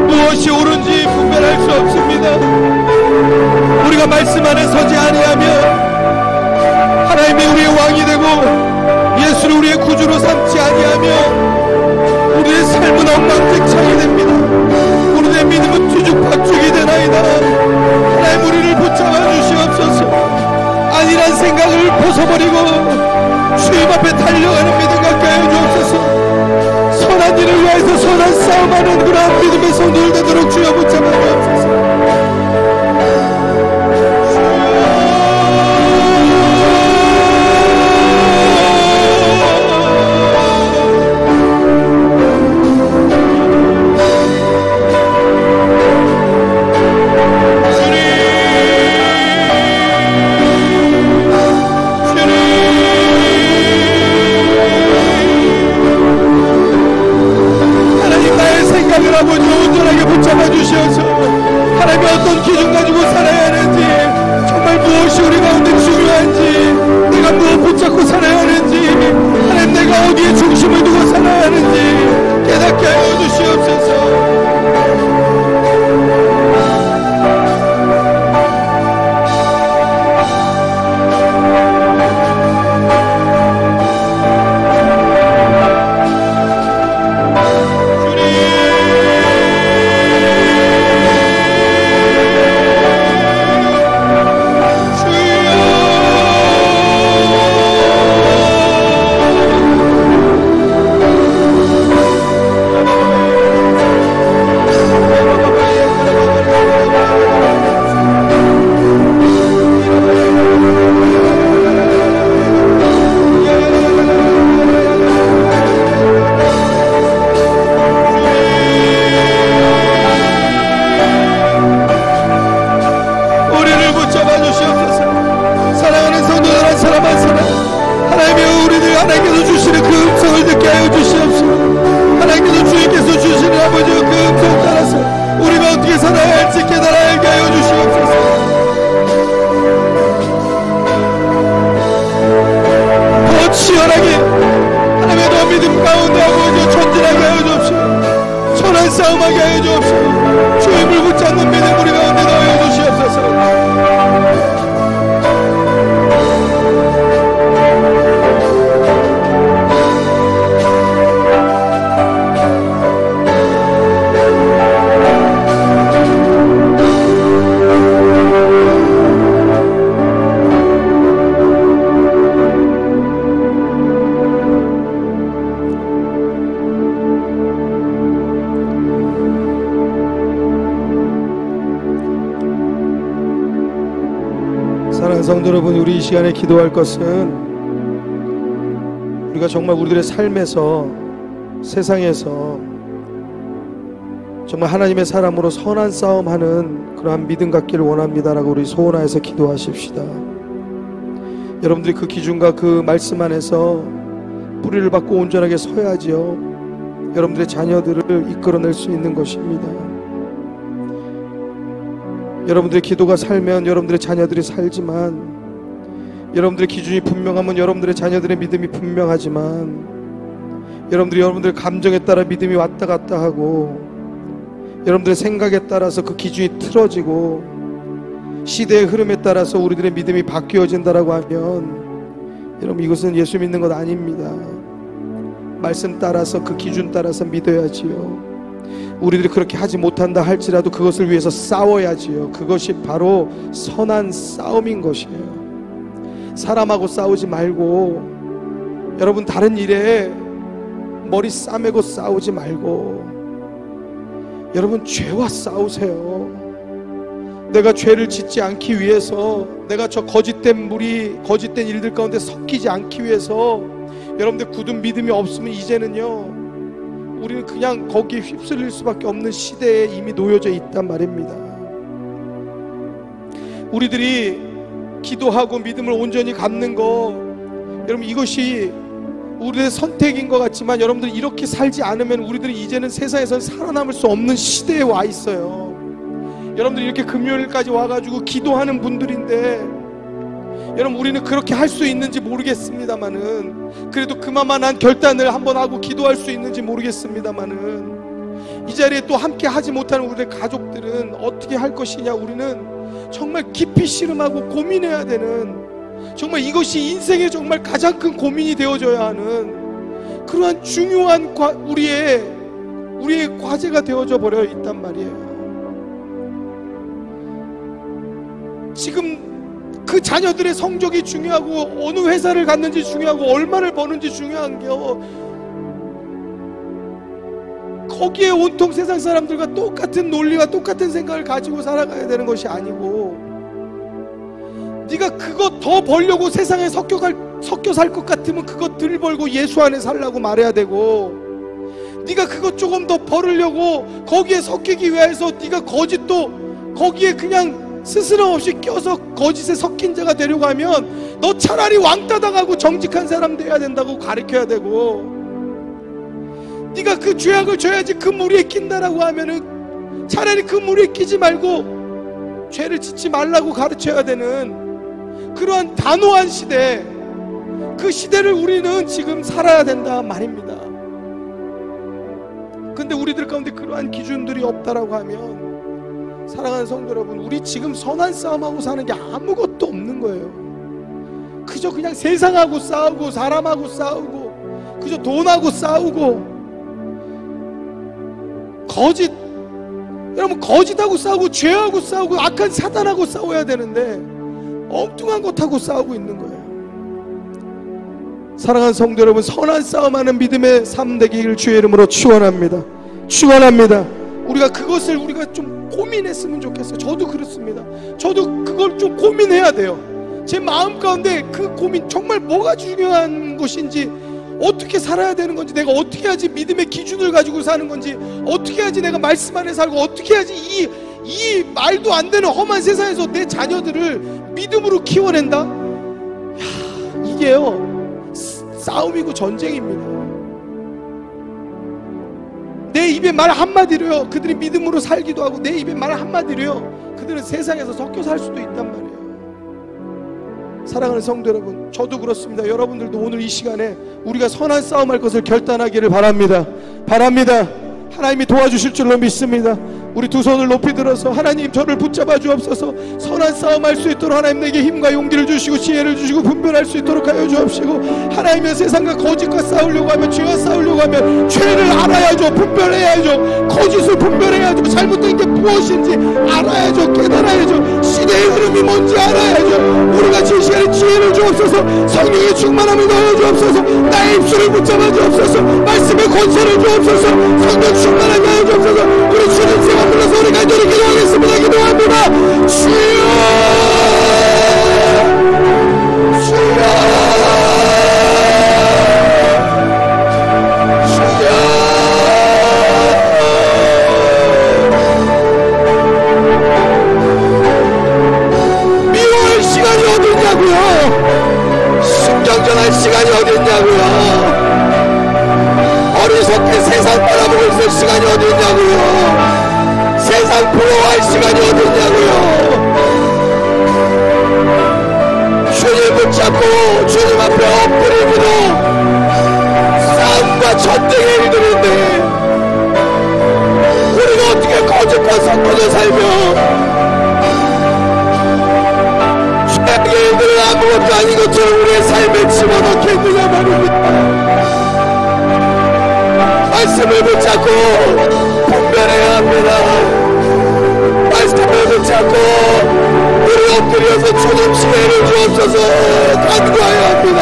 무엇이 옳은지 분별할 수 없습니다. 우리가 말씀 안에 서지 아니하면 하나님이 우리의 왕이 되고 예수를 우리의 구주로 삼지 아니하면 우리의 삶은 엉망진창이 됩니다. 우리의 믿음은 뒤죽박죽이 되나이다. 하나님 우리를 붙잡아 주시옵소서. 아니란 생각을 벗어버리고 주님 앞에 달려가는 믿음 갖게 하여 주옵소서. 선한 일을 위해서 선한 싸움하는 그러한 믿음의 손을 되도록 주여 붙잡아 주옵소서. 아버지 온전하게 붙잡아 주시어서 하나님이 어떤 기준 가지고 살아야 하는지, 정말 무엇이 우리 가운데 중요한지, 내가 무엇 붙잡고 살아야 하는지, 하나님 내가 어디에 중심을 두고 살아야 하는지 깨닫게 하여 주시옵소서. 싸움하게 하여 주옵소서. 주의 물 붙잡는 믿음 우리 가운데 넣어 주시옵소서. 사랑하는 성도 여러분, 우리 이 시간에 기도할 것은 우리가 정말 우리들의 삶에서, 세상에서 정말 하나님의 사람으로 선한 싸움하는 그러한 믿음 갖기를 원합니다라고 우리 소원하여서 기도하십시다. 여러분들이 그 기준과 그 말씀 안에서 뿌리를 받고 온전하게 서야지요, 여러분들의 자녀들을 이끌어낼 수 있는 것입니다. 여러분들의 기도가 살면 여러분들의 자녀들이 살지만, 여러분들의 기준이 분명하면 여러분들의 자녀들의 믿음이 분명하지만, 여러분들의 감정에 따라 믿음이 왔다 갔다 하고, 여러분들의 생각에 따라서 그 기준이 틀어지고, 시대의 흐름에 따라서 우리들의 믿음이 바뀌어진다라고 하면, 여러분, 이것은 예수 믿는 것 아닙니다. 말씀 따라서, 그 기준 따라서 믿어야지요. 우리들이 그렇게 하지 못한다 할지라도 그것을 위해서 싸워야지요. 그것이 바로 선한 싸움인 것이에요. 사람하고 싸우지 말고, 여러분, 다른 일에 머리 싸매고 싸우지 말고, 여러분, 죄와 싸우세요. 내가 죄를 짓지 않기 위해서, 내가 저 거짓된 물이, 거짓된 일들 가운데 섞이지 않기 위해서, 여러분들 굳은 믿음이 없으면 이제는요, 우리는 그냥 거기에 휩쓸릴 수밖에 없는 시대에 이미 놓여져 있단 말입니다. 우리들이 기도하고 믿음을 온전히 갖는 거, 여러분, 이것이 우리의 선택인 것 같지만, 여러분들이 이렇게 살지 않으면 우리들이 이제는 세상에서 살아남을 수 없는 시대에 와 있어요. 여러분들이 이렇게 금요일까지 와가지고 기도하는 분들인데, 여러분, 우리는 그렇게 할 수 있는지 모르겠습니다만은, 그래도 그만한 결단을 한번 하고 기도할 수 있는지 모르겠습니다만은, 이 자리에 또 함께 하지 못하는 우리의 가족들은 어떻게 할 것이냐, 우리는 정말 깊이 씨름하고 고민해야 되는, 정말 이것이 인생의 정말 가장 큰 고민이 되어져야 하는 그러한 중요한 우리의 과제가 되어져 버려 있단 말이에요. 지금 그 자녀들의 성적이 중요하고, 어느 회사를 갔는지 중요하고, 얼마를 버는지 중요한 게요, 거기에 온통 세상 사람들과 똑같은 논리와 똑같은 생각을 가지고 살아가야 되는 것이 아니고, 네가 그거 더 벌려고 세상에 섞여 살 것 같으면 그거 덜 벌고 예수 안에 살라고 말해야 되고, 네가 그거 조금 더 벌으려고 거기에 섞이기 위해서 네가 거짓도 거기에 그냥 스스럼 없이 껴서 거짓에 섞인 자가 되려고 하면, 너 차라리 왕따 당하고 정직한 사람 돼야 된다고 가르쳐야 되고, 네가 그 죄악을 져야지 그 무리에 낀다라고 하면은 차라리 그 무리에 끼지 말고 죄를 짓지 말라고 가르쳐야 되는 그러한 단호한 시대, 그 시대를 우리는 지금 살아야 된다 말입니다. 근데 우리들 가운데 그러한 기준들이 없다라고 하면, 사랑하는 성도 여러분, 우리 지금 선한 싸움하고 사는 게 아무것도 없는 거예요. 그저 그냥 세상하고 싸우고, 사람하고 싸우고, 그저 돈하고 싸우고, 여러분, 거짓하고 싸우고, 죄하고 싸우고, 악한 사단하고 싸워야 되는데 엉뚱한 것하고 싸우고 있는 거예요. 사랑하는 성도 여러분, 선한 싸움하는 믿음의 삶 되기를 주의 이름으로 축원합니다. 축원합니다. 우리가 그것을 우리가 좀 고민했으면 좋겠어요. 저도 그렇습니다. 저도 그걸 좀 고민해야 돼요. 제 마음 가운데 그 고민, 정말 뭐가 중요한 것인지, 어떻게 살아야 되는 건지, 내가 어떻게 해야지 믿음의 기준을 가지고 사는 건지, 어떻게 해야지 내가 말씀 안에 살고, 어떻게 해야지 이 말도 안 되는 험한 세상에서 내 자녀들을 믿음으로 키워낸다. 야, 이게요, 싸움이고 전쟁입니다. 내 입에 말 한마디로요, 그들이 믿음으로 살기도 하고, 내 입에 말 한마디로요, 그들은 세상에서 섞여 살 수도 있단 말이에요. 사랑하는 성도 여러분, 저도 그렇습니다. 여러분들도 오늘 이 시간에 우리가 선한 싸움할 것을 결단하기를 바랍니다. 하나님이 도와주실 줄로 믿습니다. 우리 두 손을 높이 들어서, 하나님, 저를 붙잡아 주옵소서. 선한 싸움할 수 있도록 하나님 내게 힘과 용기를 주시고 지혜를 주시고 분별할 수 있도록 하여 주옵시고, 하나님의 세상과 거짓과 싸우려고 하면, 죄와 싸우려고 하면 죄를 알아야죠. 분별해야죠. 거짓을 분별해야죠. 잘못된 게 무엇인지 알아야죠. 깨달아야죠. 시대의 흐름이 뭔지 알아야죠. 우리가 지시하는 지혜를 주옵소서. 성령의 충만함을 넣어 주옵소서. 나의 입술을 붙잡아 주옵소서. 말씀의 권세를 주옵소서. 성령 충만하게 하여 주옵소서. 우리 주는 세가 불러서 우리 간절히 기도하겠습니다. 기도합니다. 주여, 그냥 부러워할 시간이 어딨냐고요. 주님 붙잡고 주님 앞에 엎드리기도 싸움과 전쟁의 일들인데 우리가 어떻게 거짓과 섞어져 살며 죄악의 일들을 아무것도 아닌 것처럼 우리의 삶에 집어넣겠느냐 말입니다. 말씀을 붙잡고 분별해야 합니다. 말씀을 붙잡고 우리 엎드려서 주님 지혜를 주옵소서 간구해야 합니다.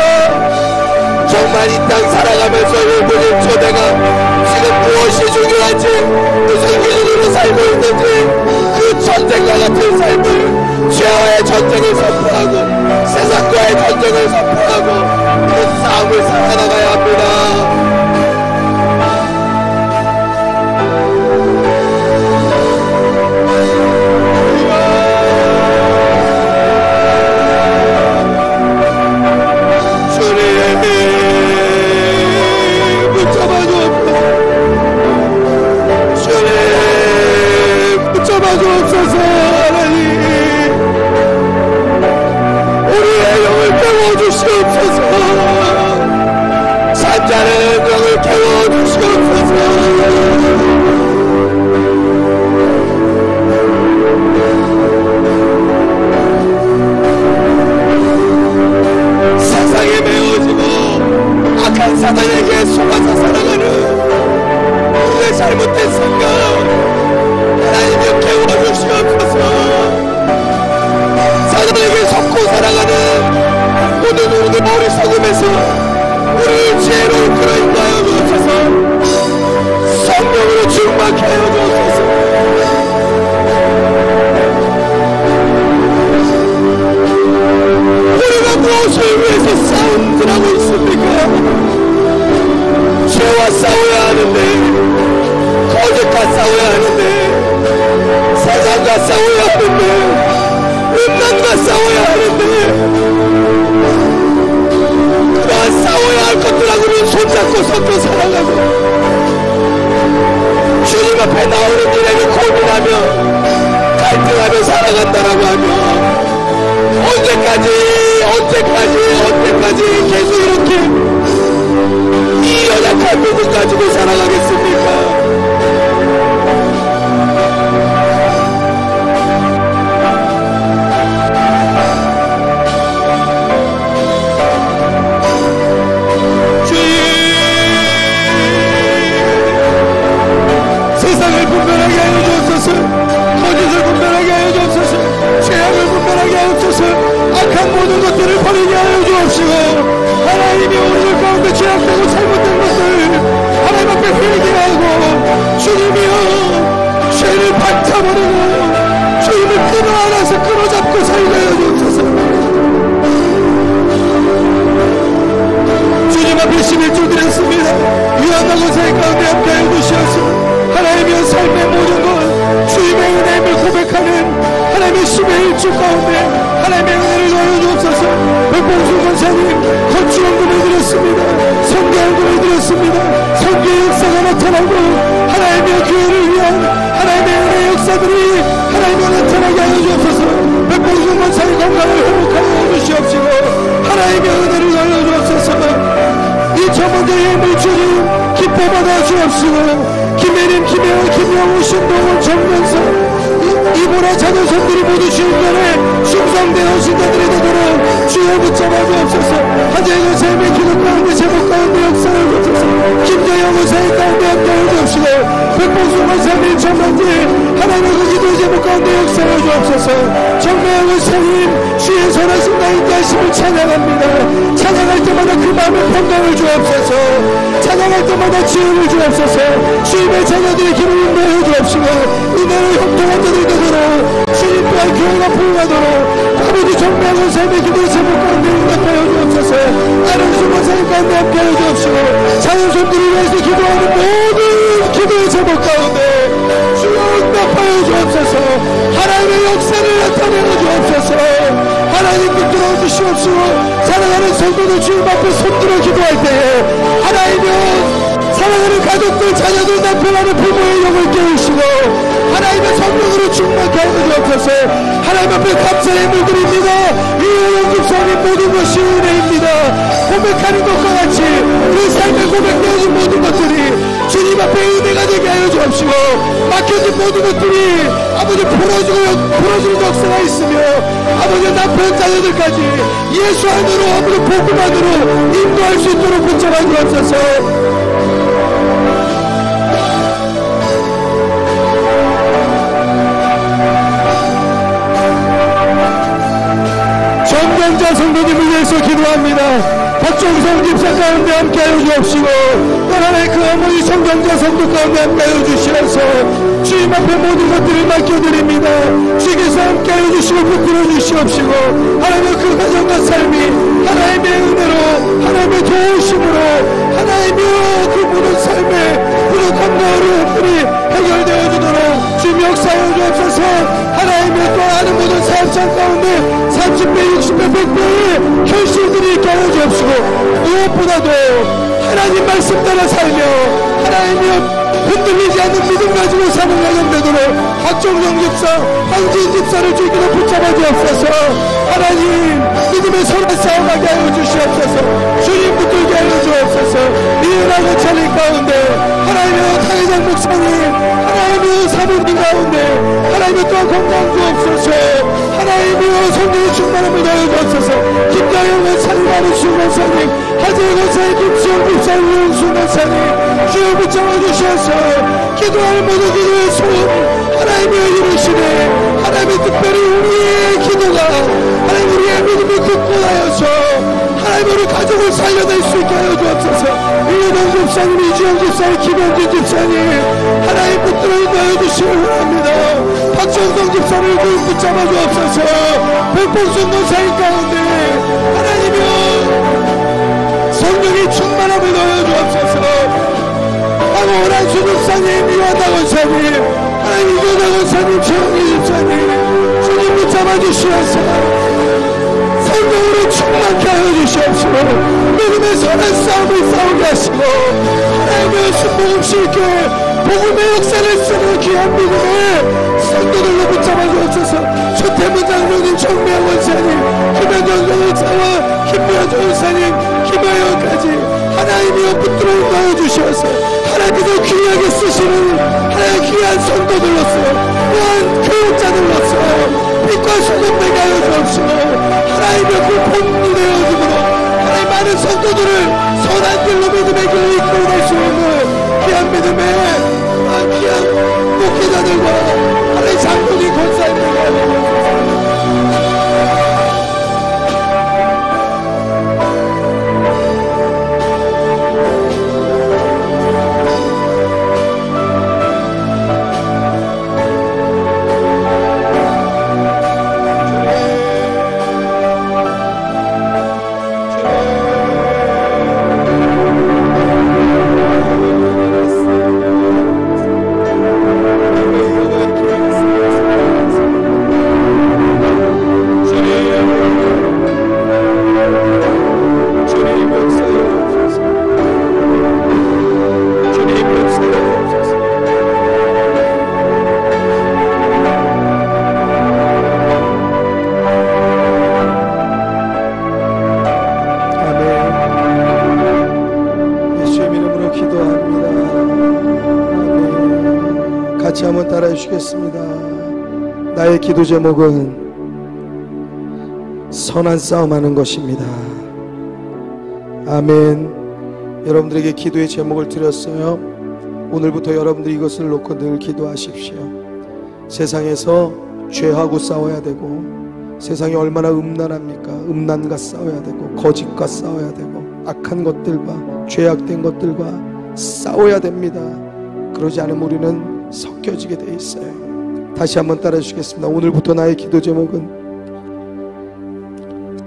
정말 이 땅 살아가면서 일본인 초대가 지금 무엇이 중요한지 무슨 기준으로 살고 있는지 그 전쟁과 같은 삶을 죄와의 전쟁을 선포하고 세상과의 전쟁을 선포하고 그 싸움을 살아나가야 합니다. 사단에게 속아서 살아가는 우리의 잘못된 생각 하나님이 깨워주시옵소서. 사단에게 속고 살아가는 모든 우리의 머릿속음에서 우리를 죄로 이끌어 인도하여 주옵소서. 성령으로 충만케 하여 주옵소서. 우리가 무엇을 위해서 싸움들하고 있습니까? 죄와 싸워야 하는데, 거짓과 싸워야 하는데, 세상과 싸워야 하는데, 음란과 싸워야 하는데, 그러한 싸워야 할 것들하고는 손잡고 섞어 살아가고 주님 앞에 나오는 일에게 고민하며 갈등하며 살아간다라고 하며 언제까지 계속 이렇게 이 연약한 믿음 가지고 살아가겠습니까? 세상을 분별하게 하여 주옵소서. 거짓을 분별하게 하여 주옵소서. 죄악을 분별하게 하여 주옵소서. 악한 모든 것들을 버리게 하여 주옵시고 하나님이 우리들 가운데 죄악되고 잘못된 것들 하나님 앞에 회개하고 주님이여 죄를 박차버리고 주님을 끌어안아서 끌어잡고 살게 하여 주옵소서. 주님 앞에 11조 드렸습니다. 유한하고 새 가운데 함께 하여 주시옵소서. 하나님의 삶의 모든 것 주님의 은혜를 고백하는 하나님의 11조 가운데 하나님의 은혜를 더하여 주옵소서. 백봉수 권사님 건축원금을 드렸습니다. 선교원금을 드렸습니다. 선교의 역사가 나타나고 하나님의 교회를 위한 하나님의 은혜의 역사들이 하나님의 나타나게 하여 주옵소서. 백봉수 권사의 건강을 회복하여 주시옵시고 하나님의 은혜를 더하여 주옵소서. 이 전문대의 물주님 기뻐받아 주옵시고 김혜림, 김혜원, 김영우, 신동훈, 정명선 이보라 자녀손들이 모두 주님만에 충성되어 신자들이 되도록 주여 붙잡아 주옵소서. 한재현 삶의 기도 가운데 제목 가운데 역사를 주옵소서. 김정영 의사의 가운데 함께하여 주옵시고 백봉수 권사님 전망지 하나님의 그 기도 제목 가운데 역사를 주옵소서. 정명영 의사님 주의 선하신 나의 하심을 찬양합니다. 찬양할 때마다 그 마음의 평강을 주옵소서. 찬양할 때마다 지혜를 주옵소서. 주님의 자녀들의 길을 인도해 주옵시고 은혜를 형통한 자들이 되도록 주님 또한 교회가 부흥하도록 아버지 정명한 삶의 기도 제목 가운데 응답하여 주옵소서. 아름 수고사님 가운데 함께하여 주옵시고 자녀손들을 위해서 기도하는 모든 기도의 제목 가운데 주여 응답하여 주옵소서. 하나님의 역사를 나타내어 주옵소서. 하나님 붙들어 주시옵시고 사랑하는 성도들 주님 앞에 손들어 기도할 때에 하나님의 사랑하는 가족들, 자녀들, 남편하는 부모의 영을 깨우시고 하나님의 성도 성령으로 충만케 하여 주옵소서. 하나님 앞에 감사의 물드립니다. 이 연금사님 모든 것이 은혜입니다. 고백하는 것과 같이 그 삶에 고백되어진 모든 것들이 주님 앞에 은혜가 되게 하여 주옵시고, 막혀진 모든 것들이 아버지 풀어지는 역사가 있으며 아버지 남편 자녀들까지 예수 안으로 아버지 복음 안으로 인도할 수 있도록 붙잡아 주옵소서. 전경자 성도님을 위해서 기도합니다. 박종성 집사 가운데 함께하여 주옵시고, 또 하나의 그 어머니 성경자 성도 가운데 함께하여 주시면서 주님 앞에 모든 것들을 맡겨드립니다. 주께서 함께하여 주시고 붙들어 주시옵시고, 하나님의 그 가정과 삶이 하나님의 은혜로 하나님의 도우심으로 하나님의 그 모든 삶의 부족함과 어려움들이 해결되어 주도록 주님 역사하여 주옵소서. 하나님의 또 아는 모든 사업장 가운데 30배 60배 100배의 결실들이 있게 하여 주옵시고, 무엇보다도 하나님 말씀 따라 살며 하나님의 흔들리지 않는 믿음 가지고 사는 가정 되도록 박종영 집사, 황진 집사를 주기로 붙잡아 주옵소서. 하나님 믿음의 선한 싸움하게 하여 주시옵소서. 주님 붙들게 하여 주옵소서. 미련하고 차린 가운데 하나님의 당회장 목사님, 하나님의 사모님 가운데 하나님의 또한 건강 주옵소서. 하나님의 성령의 충만함을 더해 주옵소서. 김장영 원사님, 아르수 원사님, 하재영 원사님, 김수영 집사님, 윤수 원사님 주여 붙잡아 주셔서 기도하는 모든 기도의 소원 하나님의 이루시네. 하나님의 특별히 우리의 기도가 하나님 우리의 믿음을 굳건하여서 하나님 우리 가족을 살려낼 수 있게 하여 주옵소서. 이은영 집사님, 이주영 집사님, 김현진 집사님 하나님 붙들어 인도하여 주시길 원합니다. 박정성 집사를 붙잡아 주옵소서. 백봉순 노사인 가운데 하나님이여 성령의 충만함을 넣어 주옵소서. 황홀한 수집사님, 이완다 원사님, 하나님 이교다 원사님, 최영희 집사님 주님 붙잡아 주시옵소서. 성령으로 충만케 하여 주시옵시고, 믿음의 선한 싸움을 싸우게 하시고, 하나님의 순복음시 있게 복음의 역사를 쓰는 귀한 믿음의 성도들로 붙잡아 주옵소서. 최태문 장로님, 정미영 원사님, 김현정 전사와 김미아정 원사님, 김하영까지 하나님이여 붙들어 인도하여 주시옵소서. 하나님께서 귀하게 쓰시는 하나님의 귀한 성도들로서 또한 교육자들로서 빛과 소금 되게 하여 주옵시고, 하나님의 그 본문의 어둠으로 하나님 많은 성도들을 선한 길로 믿음의 길로 이끌어낼 수 있는 귀한 믿음의 귀한 목회자들과 하나님의 장로님, 권사님들과 하여 주옵소서. 같이 한번 따라해 주시겠습니다. 나의 기도 제목은 선한 싸움하는 것입니다. 아멘. 여러분들에게 기도의 제목을 드렸어요. 오늘부터 여러분들이 이것을 놓고 늘 기도하십시오. 세상에서 죄하고 싸워야 되고, 세상이 얼마나 음란합니까? 음란과 싸워야 되고, 거짓과 싸워야 되고, 악한 것들과 죄악된 것들과 싸워야 됩니다. 그러지 않으면 우리는 섞여지게 돼 있어요. 다시 한번 따라 주시겠습니다. 오늘부터 나의 기도 제목은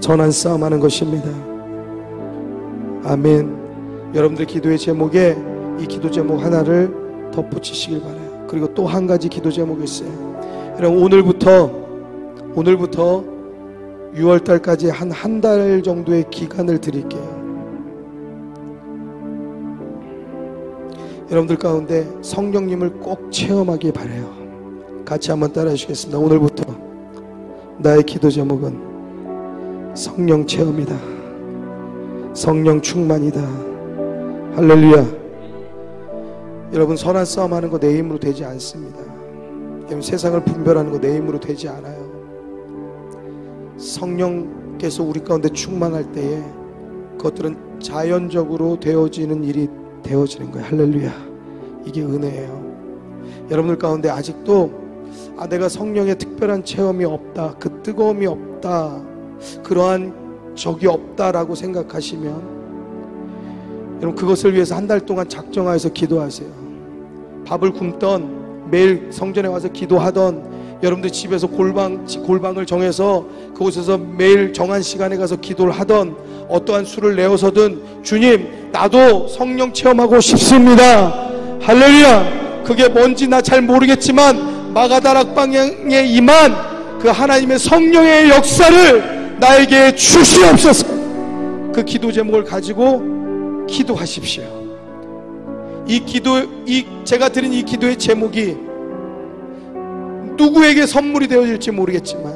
선한 싸움하는 것입니다. 아멘. 여러분들 기도의 제목에 이 기도 제목 하나를 덧붙이시길 바라요. 그리고 또 한 가지 기도 제목이 있어요. 여러분 오늘부터 6월달까지 한 달 정도의 기간을 드릴게요. 여러분들 가운데 성령님을 꼭 체험하기 바라요. 같이 한번 따라 하시겠습니다. 오늘부터 나의 기도 제목은 성령 체험이다. 성령 충만이다. 할렐루야. 여러분, 선한 싸움하는 거 내 힘으로 되지 않습니다. 여러분, 세상을 분별하는 거 내 힘으로 되지 않아요. 성령께서 우리 가운데 충만할 때에 그것들은 자연적으로 되어지는 일이 되어지는 거예요. 할렐루야. 이게 은혜예요. 여러분들 가운데 아직도 내가 성령의 특별한 체험이 없다, 그 뜨거움이 없다, 그러한 적이 없다라고 생각하시면 여러분, 그것을 위해서 한 달 동안 작정하여서 기도하세요. 밥을 굶던, 매일 성전에 와서 기도하던, 여러분들 집에서 골방을 정해서 그곳에서 매일 정한 시간에 가서 기도를 하던, 어떠한 수를 내어서든 주님, 나도 성령 체험하고 싶습니다. 할렐루야. 그게 뭔지 나 잘 모르겠지만 마가다락 방향에 임한 그 하나님의 성령의 역사를 나에게 주시옵소서. 그 기도 제목을 가지고 기도하십시오. 제가 드린 이 기도의 제목이 누구에게 선물이 되어질지 모르겠지만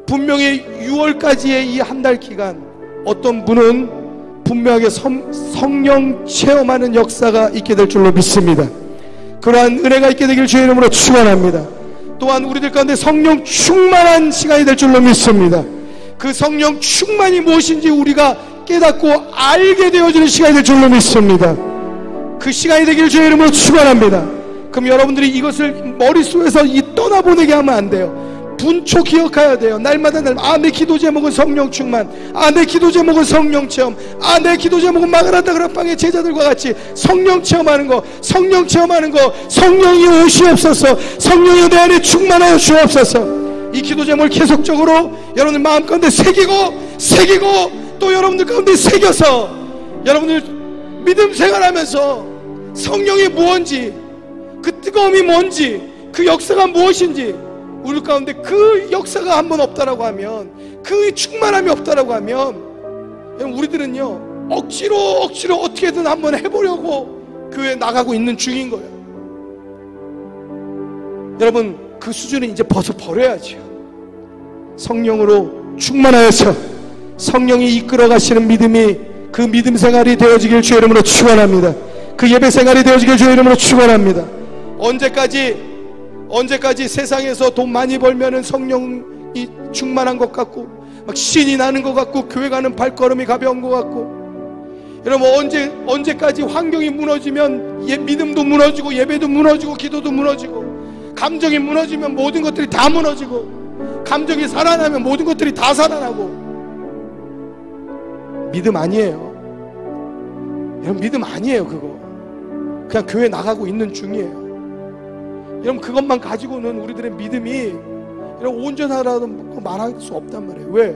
분명히 6월까지의 이 한 달 기간 어떤 분은 분명하게 성령 체험하는 역사가 있게 될 줄로 믿습니다. 그러한 은혜가 있게 되길 주의 이름으로 축원합니다. 또한 우리들 가운데 성령 충만한 시간이 될 줄로 믿습니다. 그 성령 충만이 무엇인지 우리가 깨닫고 알게 되어지는 시간이 될 줄로 믿습니다. 그 시간이 되길 주의 이름으로 축원합니다. 그럼 여러분들이 이것을 머릿속에서 떠나보내게 하면 안 돼요. 분초 기억해야 돼요. 날마다 내 기도 제목은 성령 충만, 내 기도 제목은 성령 체험, 내 기도 제목은 마가다락 다락방의 제자들과 같이 성령 체험하는 거, 성령 체험하는 거, 성령이 오시옵소서, 성령이 내 안에 충만하여 주옵소서. 이 기도 제목을 계속적으로 여러분들 마음 가운데 새기고 또 여러분들 가운데 새겨서 여러분들 믿음 생활하면서 성령이 무엇인지, 그 뜨거움이 뭔지, 그 역사가 무엇인지, 우리 가운데 그 역사가 한번 없다라고 하면, 그 충만함이 없다라고 하면 우리들은요 억지로 어떻게든 한번 해보려고 교회에 나가고 있는 중인 거예요. 여러분, 그 수준은 이제 버려야죠. 성령으로 충만하여서 성령이 이끌어 가시는 믿음이, 그 믿음 생활이 되어지길 주의 이름으로 축원합니다. 그 예배 생활이 되어지길 주의 이름으로 축원합니다. 언제까지 세상에서 돈 많이 벌면은 성령이 충만한 것 같고 막 신이 나는 것 같고 교회 가는 발걸음이 가벼운 것 같고, 여러분 언제까지 환경이 무너지면 믿음도 무너지고 예배도 무너지고 기도도 무너지고, 감정이 무너지면 모든 것들이 다 무너지고, 감정이 살아나면 모든 것들이 다 살아나고. 믿음 아니에요. 여러분, 믿음 아니에요. 그거 그냥 교회 나가고 있는 중이에요. 여러분, 그것만 가지고는 우리들의 믿음이 여러분 온전하다고 말할 수 없단 말이에요. 왜?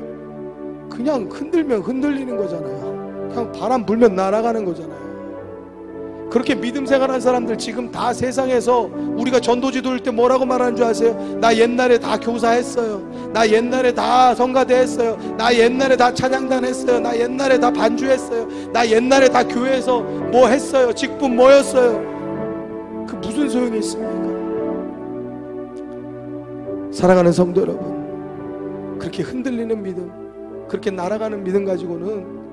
그냥 흔들면 흔들리는 거잖아요. 그냥 바람 불면 날아가는 거잖아요. 그렇게 믿음 생활하는 사람들 지금 다 세상에서 우리가 전도지 돌 때 뭐라고 말하는 줄 아세요? 나 옛날에 다 교사했어요. 나 옛날에 다 성가대 했어요. 나 옛날에 다 찬양단 했어요. 나 옛날에 다 반주했어요. 나 옛날에 다 교회에서 뭐 했어요. 직분 뭐였어요. 그 무슨 소용이 있습니까? 사랑하는 성도 여러분, 그렇게 흔들리는 믿음, 그렇게 날아가는 믿음 가지고는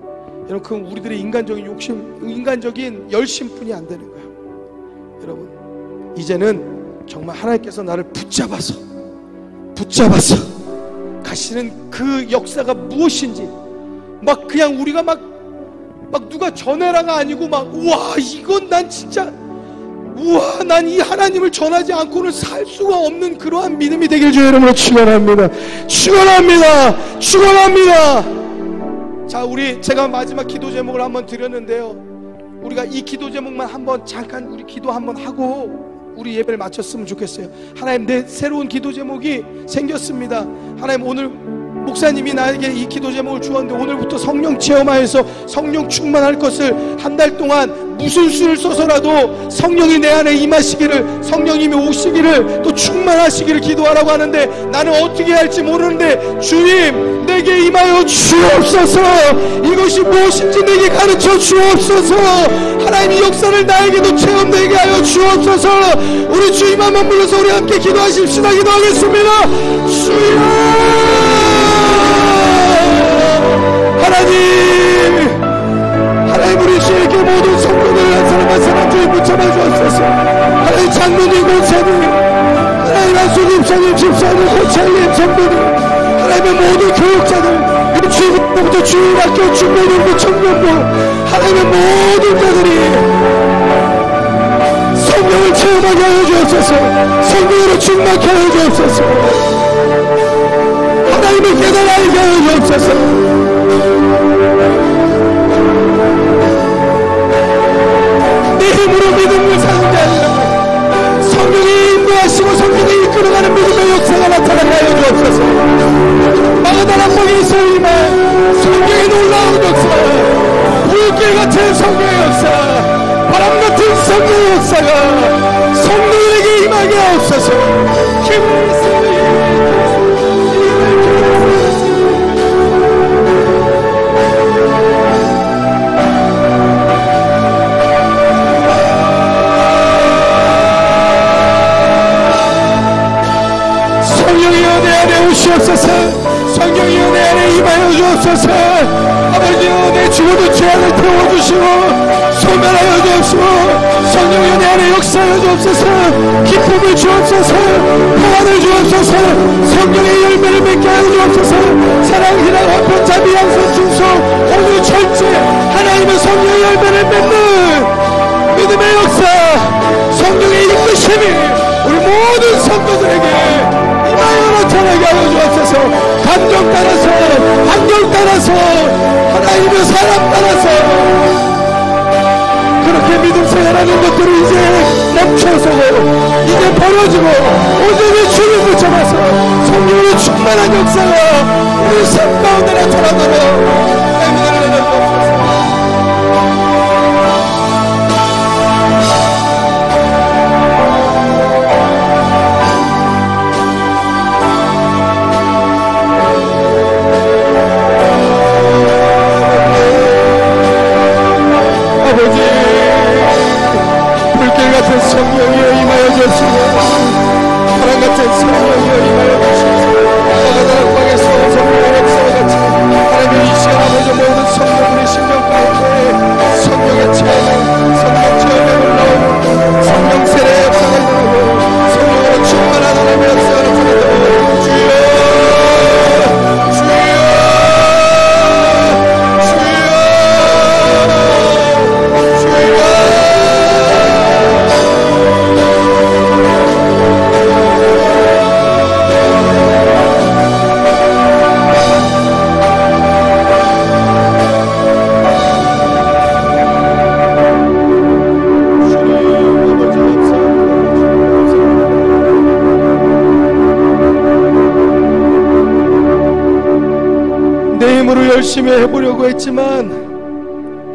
여러분, 그건 우리들의 인간적인 욕심, 인간적인 열심뿐이 안 되는 거예요. 여러분, 이제는 정말 하나님께서 나를 붙잡아서 가시는 그 역사가 무엇인지, 막 그냥 우리가 막 누가 전해라가 아니고 우와, 이건 난 진짜, 우와, 난 이 하나님을 전하지 않고는 살 수가 없는 그러한 믿음이 되길 주의 이름으로 축원합니다. 자, 제가 마지막 기도 제목을 한번 드렸는데요, 우리가 이 기도 제목만 한번 잠깐 우리 기도 한번 하고 우리 예배를 마쳤으면 좋겠어요. 하나님, 내 새로운 기도 제목이 생겼습니다. 하나님, 오늘 목사님이 나에게 이 기도 제목을 주었는데 오늘부터 성령 체험하여서 성령 충만할 것을 한 달 동안 무슨 수를 써서라도 성령이 내 안에 임하시기를, 성령님이 오시기를, 또 충만하시기를 기도하라고 하는데 나는 어떻게 해야 할지 모르는데 주님 내게 임하여 주옵소서. 이것이 무엇인지 내게 가르쳐 주옵소서. 하나님의 역사를 나에게도 체험되게 하여 주옵소서. 우리 주님 한번 불러서 우리 함께 기도하십시다. 기도하겠습니다. 주여 하나님 우리 주에게 모든 성도들 한 사람 한 사람 주님 붙잡아 주옵소서. 하나님 장로님 권사님, 하나님 안수집사님 집사님 권사님 성도들, 하나님의 모든 교육자들, 주부터 주일학교 중고등부 청년부, 하나님의 모든 자들이 성령을 체험하게 하여 주옵소서. 성령으로 충만케 하여 주옵소서. 하나님을 깨달아게 하여 주옵소서. 내 힘으로 믿음을 사는 게 아니라 성령이 인도하시고 성령이 이끌어가는 믿음의 역사가 나타나게 하여 주옵소서. 마가다라 fog이 있어야만 성령의 놀라운 역사, 불길 같은 성령의 역사, 바람 같은 성령의 역사가 성령에게 임하게 하옵소서. 힘을 성령이여 내 안에 오시옵소서. 성령이여 내 안에 임하여 주옵소서. 아버지여 내 죽어도 죄악을 태워주시고 소멸하여 주옵시고 성령이여 내 안에 역사하여 주옵소서. 기쁨을 주옵소서. 평안을 주옵소서. 성령의 열매를 맺게 하여 주옵소서. 사랑, 희락, 화평, 자비, 양선, 충성, 온유, 절제, 하나님의 성령의 열매를 맺는 믿음의 역사, 성령의 이끄심이 우리 모든 성도들에게 임하여 나타나게 하여 주옵소서. 감정 따라서, 환경 따라서, 하나님의 사람 따라서 그렇게 믿음 생활하는 것들을 이제 멈춰서고 이제 벌어지고 온전히 주를 붙잡아서 성령의 충만한 역사가 우리 삶 가운데 나타나도록 성령이여 임하여 주시고 바람 같은 성령이여 임하여 주시고 바다락 방에서 성령의 역사와 같이 하나님의 이 시간 아버지 모든 성령들의 심령 가운데 성령의 체험, 성령 체험에 놀라운 성령 세례의 역사가 일어나고 성령으로 충만한 하나님의 역사가 나타나도록 주여 열심히 해보려고 했지만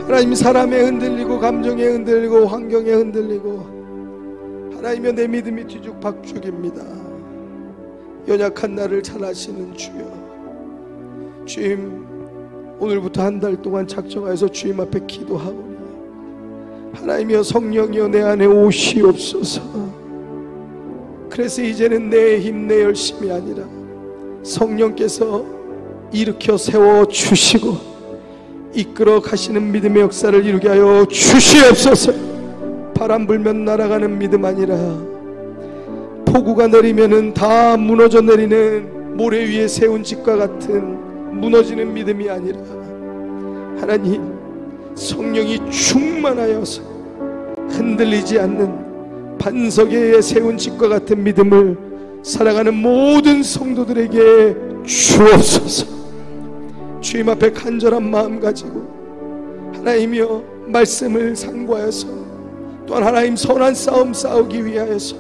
하나님 사람에 흔들리고 감정에 흔들리고 환경에 흔들리고 하나님여 내 믿음이 뒤죽박죽입니다. 연약한 나를 잘 아시는 주여, 주님 오늘부터 한 달 동안 작정하여서 주님 앞에 기도하오니 하나님이여 성령이여 내 안에 오시옵소서. 그래서 이제는 내 힘 내 열심이 아니라 성령께서 일으켜 세워주시고 이끌어 가시는 믿음의 역사를 이루게 하여 주시옵소서. 바람 불면 날아가는 믿음 아니라 폭우가 내리면은 다 무너져 내리는 모래 위에 세운 집과 같은 무너지는 믿음이 아니라 하나님 성령이 충만하여서 흔들리지 않는 반석에 세운 집과 같은 믿음을 살아가는 모든 성도들에게 주옵소서. 주님 앞에 간절한 마음 가지고 하나님이여 말씀을 상고하여서 또한 하나님 선한 싸움 싸우기 위하여서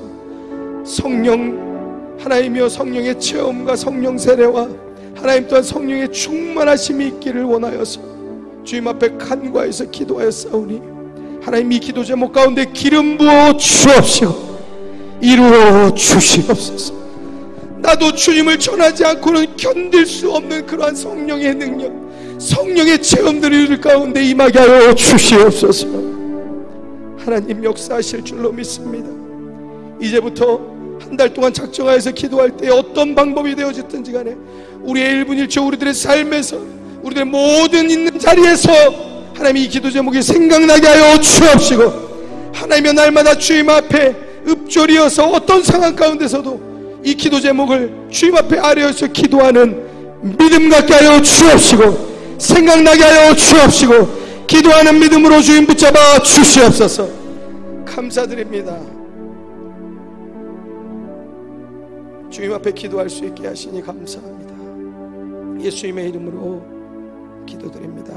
성령 하나님이여 성령의 체험과 성령 세례와 하나님 또한 성령의 충만하심이 있기를 원하여서 주님 앞에 간구하여서 기도하였사오니 하나님 이 기도 제목 가운데 기름 부어 주옵시고 이루어 주시옵소서. 나도 주님을 전하지 않고는 견딜 수 없는 그러한 성령의 능력, 성령의 체험들을 가운데 임하게 하여 주시옵소서. 하나님 역사하실 줄로 믿습니다. 이제부터 한 달 동안 작정하여서 기도할 때 어떤 방법이 되어졌든지 간에 우리의 1분 1초 우리들의 삶에서 우리들의 모든 있는 자리에서 하나님 이 기도 제목이 생각나게 하여 주옵시고 하나님의 날마다 주님 앞에 읊조리어서 어떤 상황 가운데서도 이 기도 제목을 주님 앞에 아뢰어서 기도하는 믿음 갖게 하여 주옵시고 생각나게 하여 주옵시고 기도하는 믿음으로 주님 붙잡아 주시옵소서. 감사드립니다. 주님 앞에 기도할 수 있게 하시니 감사합니다. 예수님의 이름으로 기도드립니다.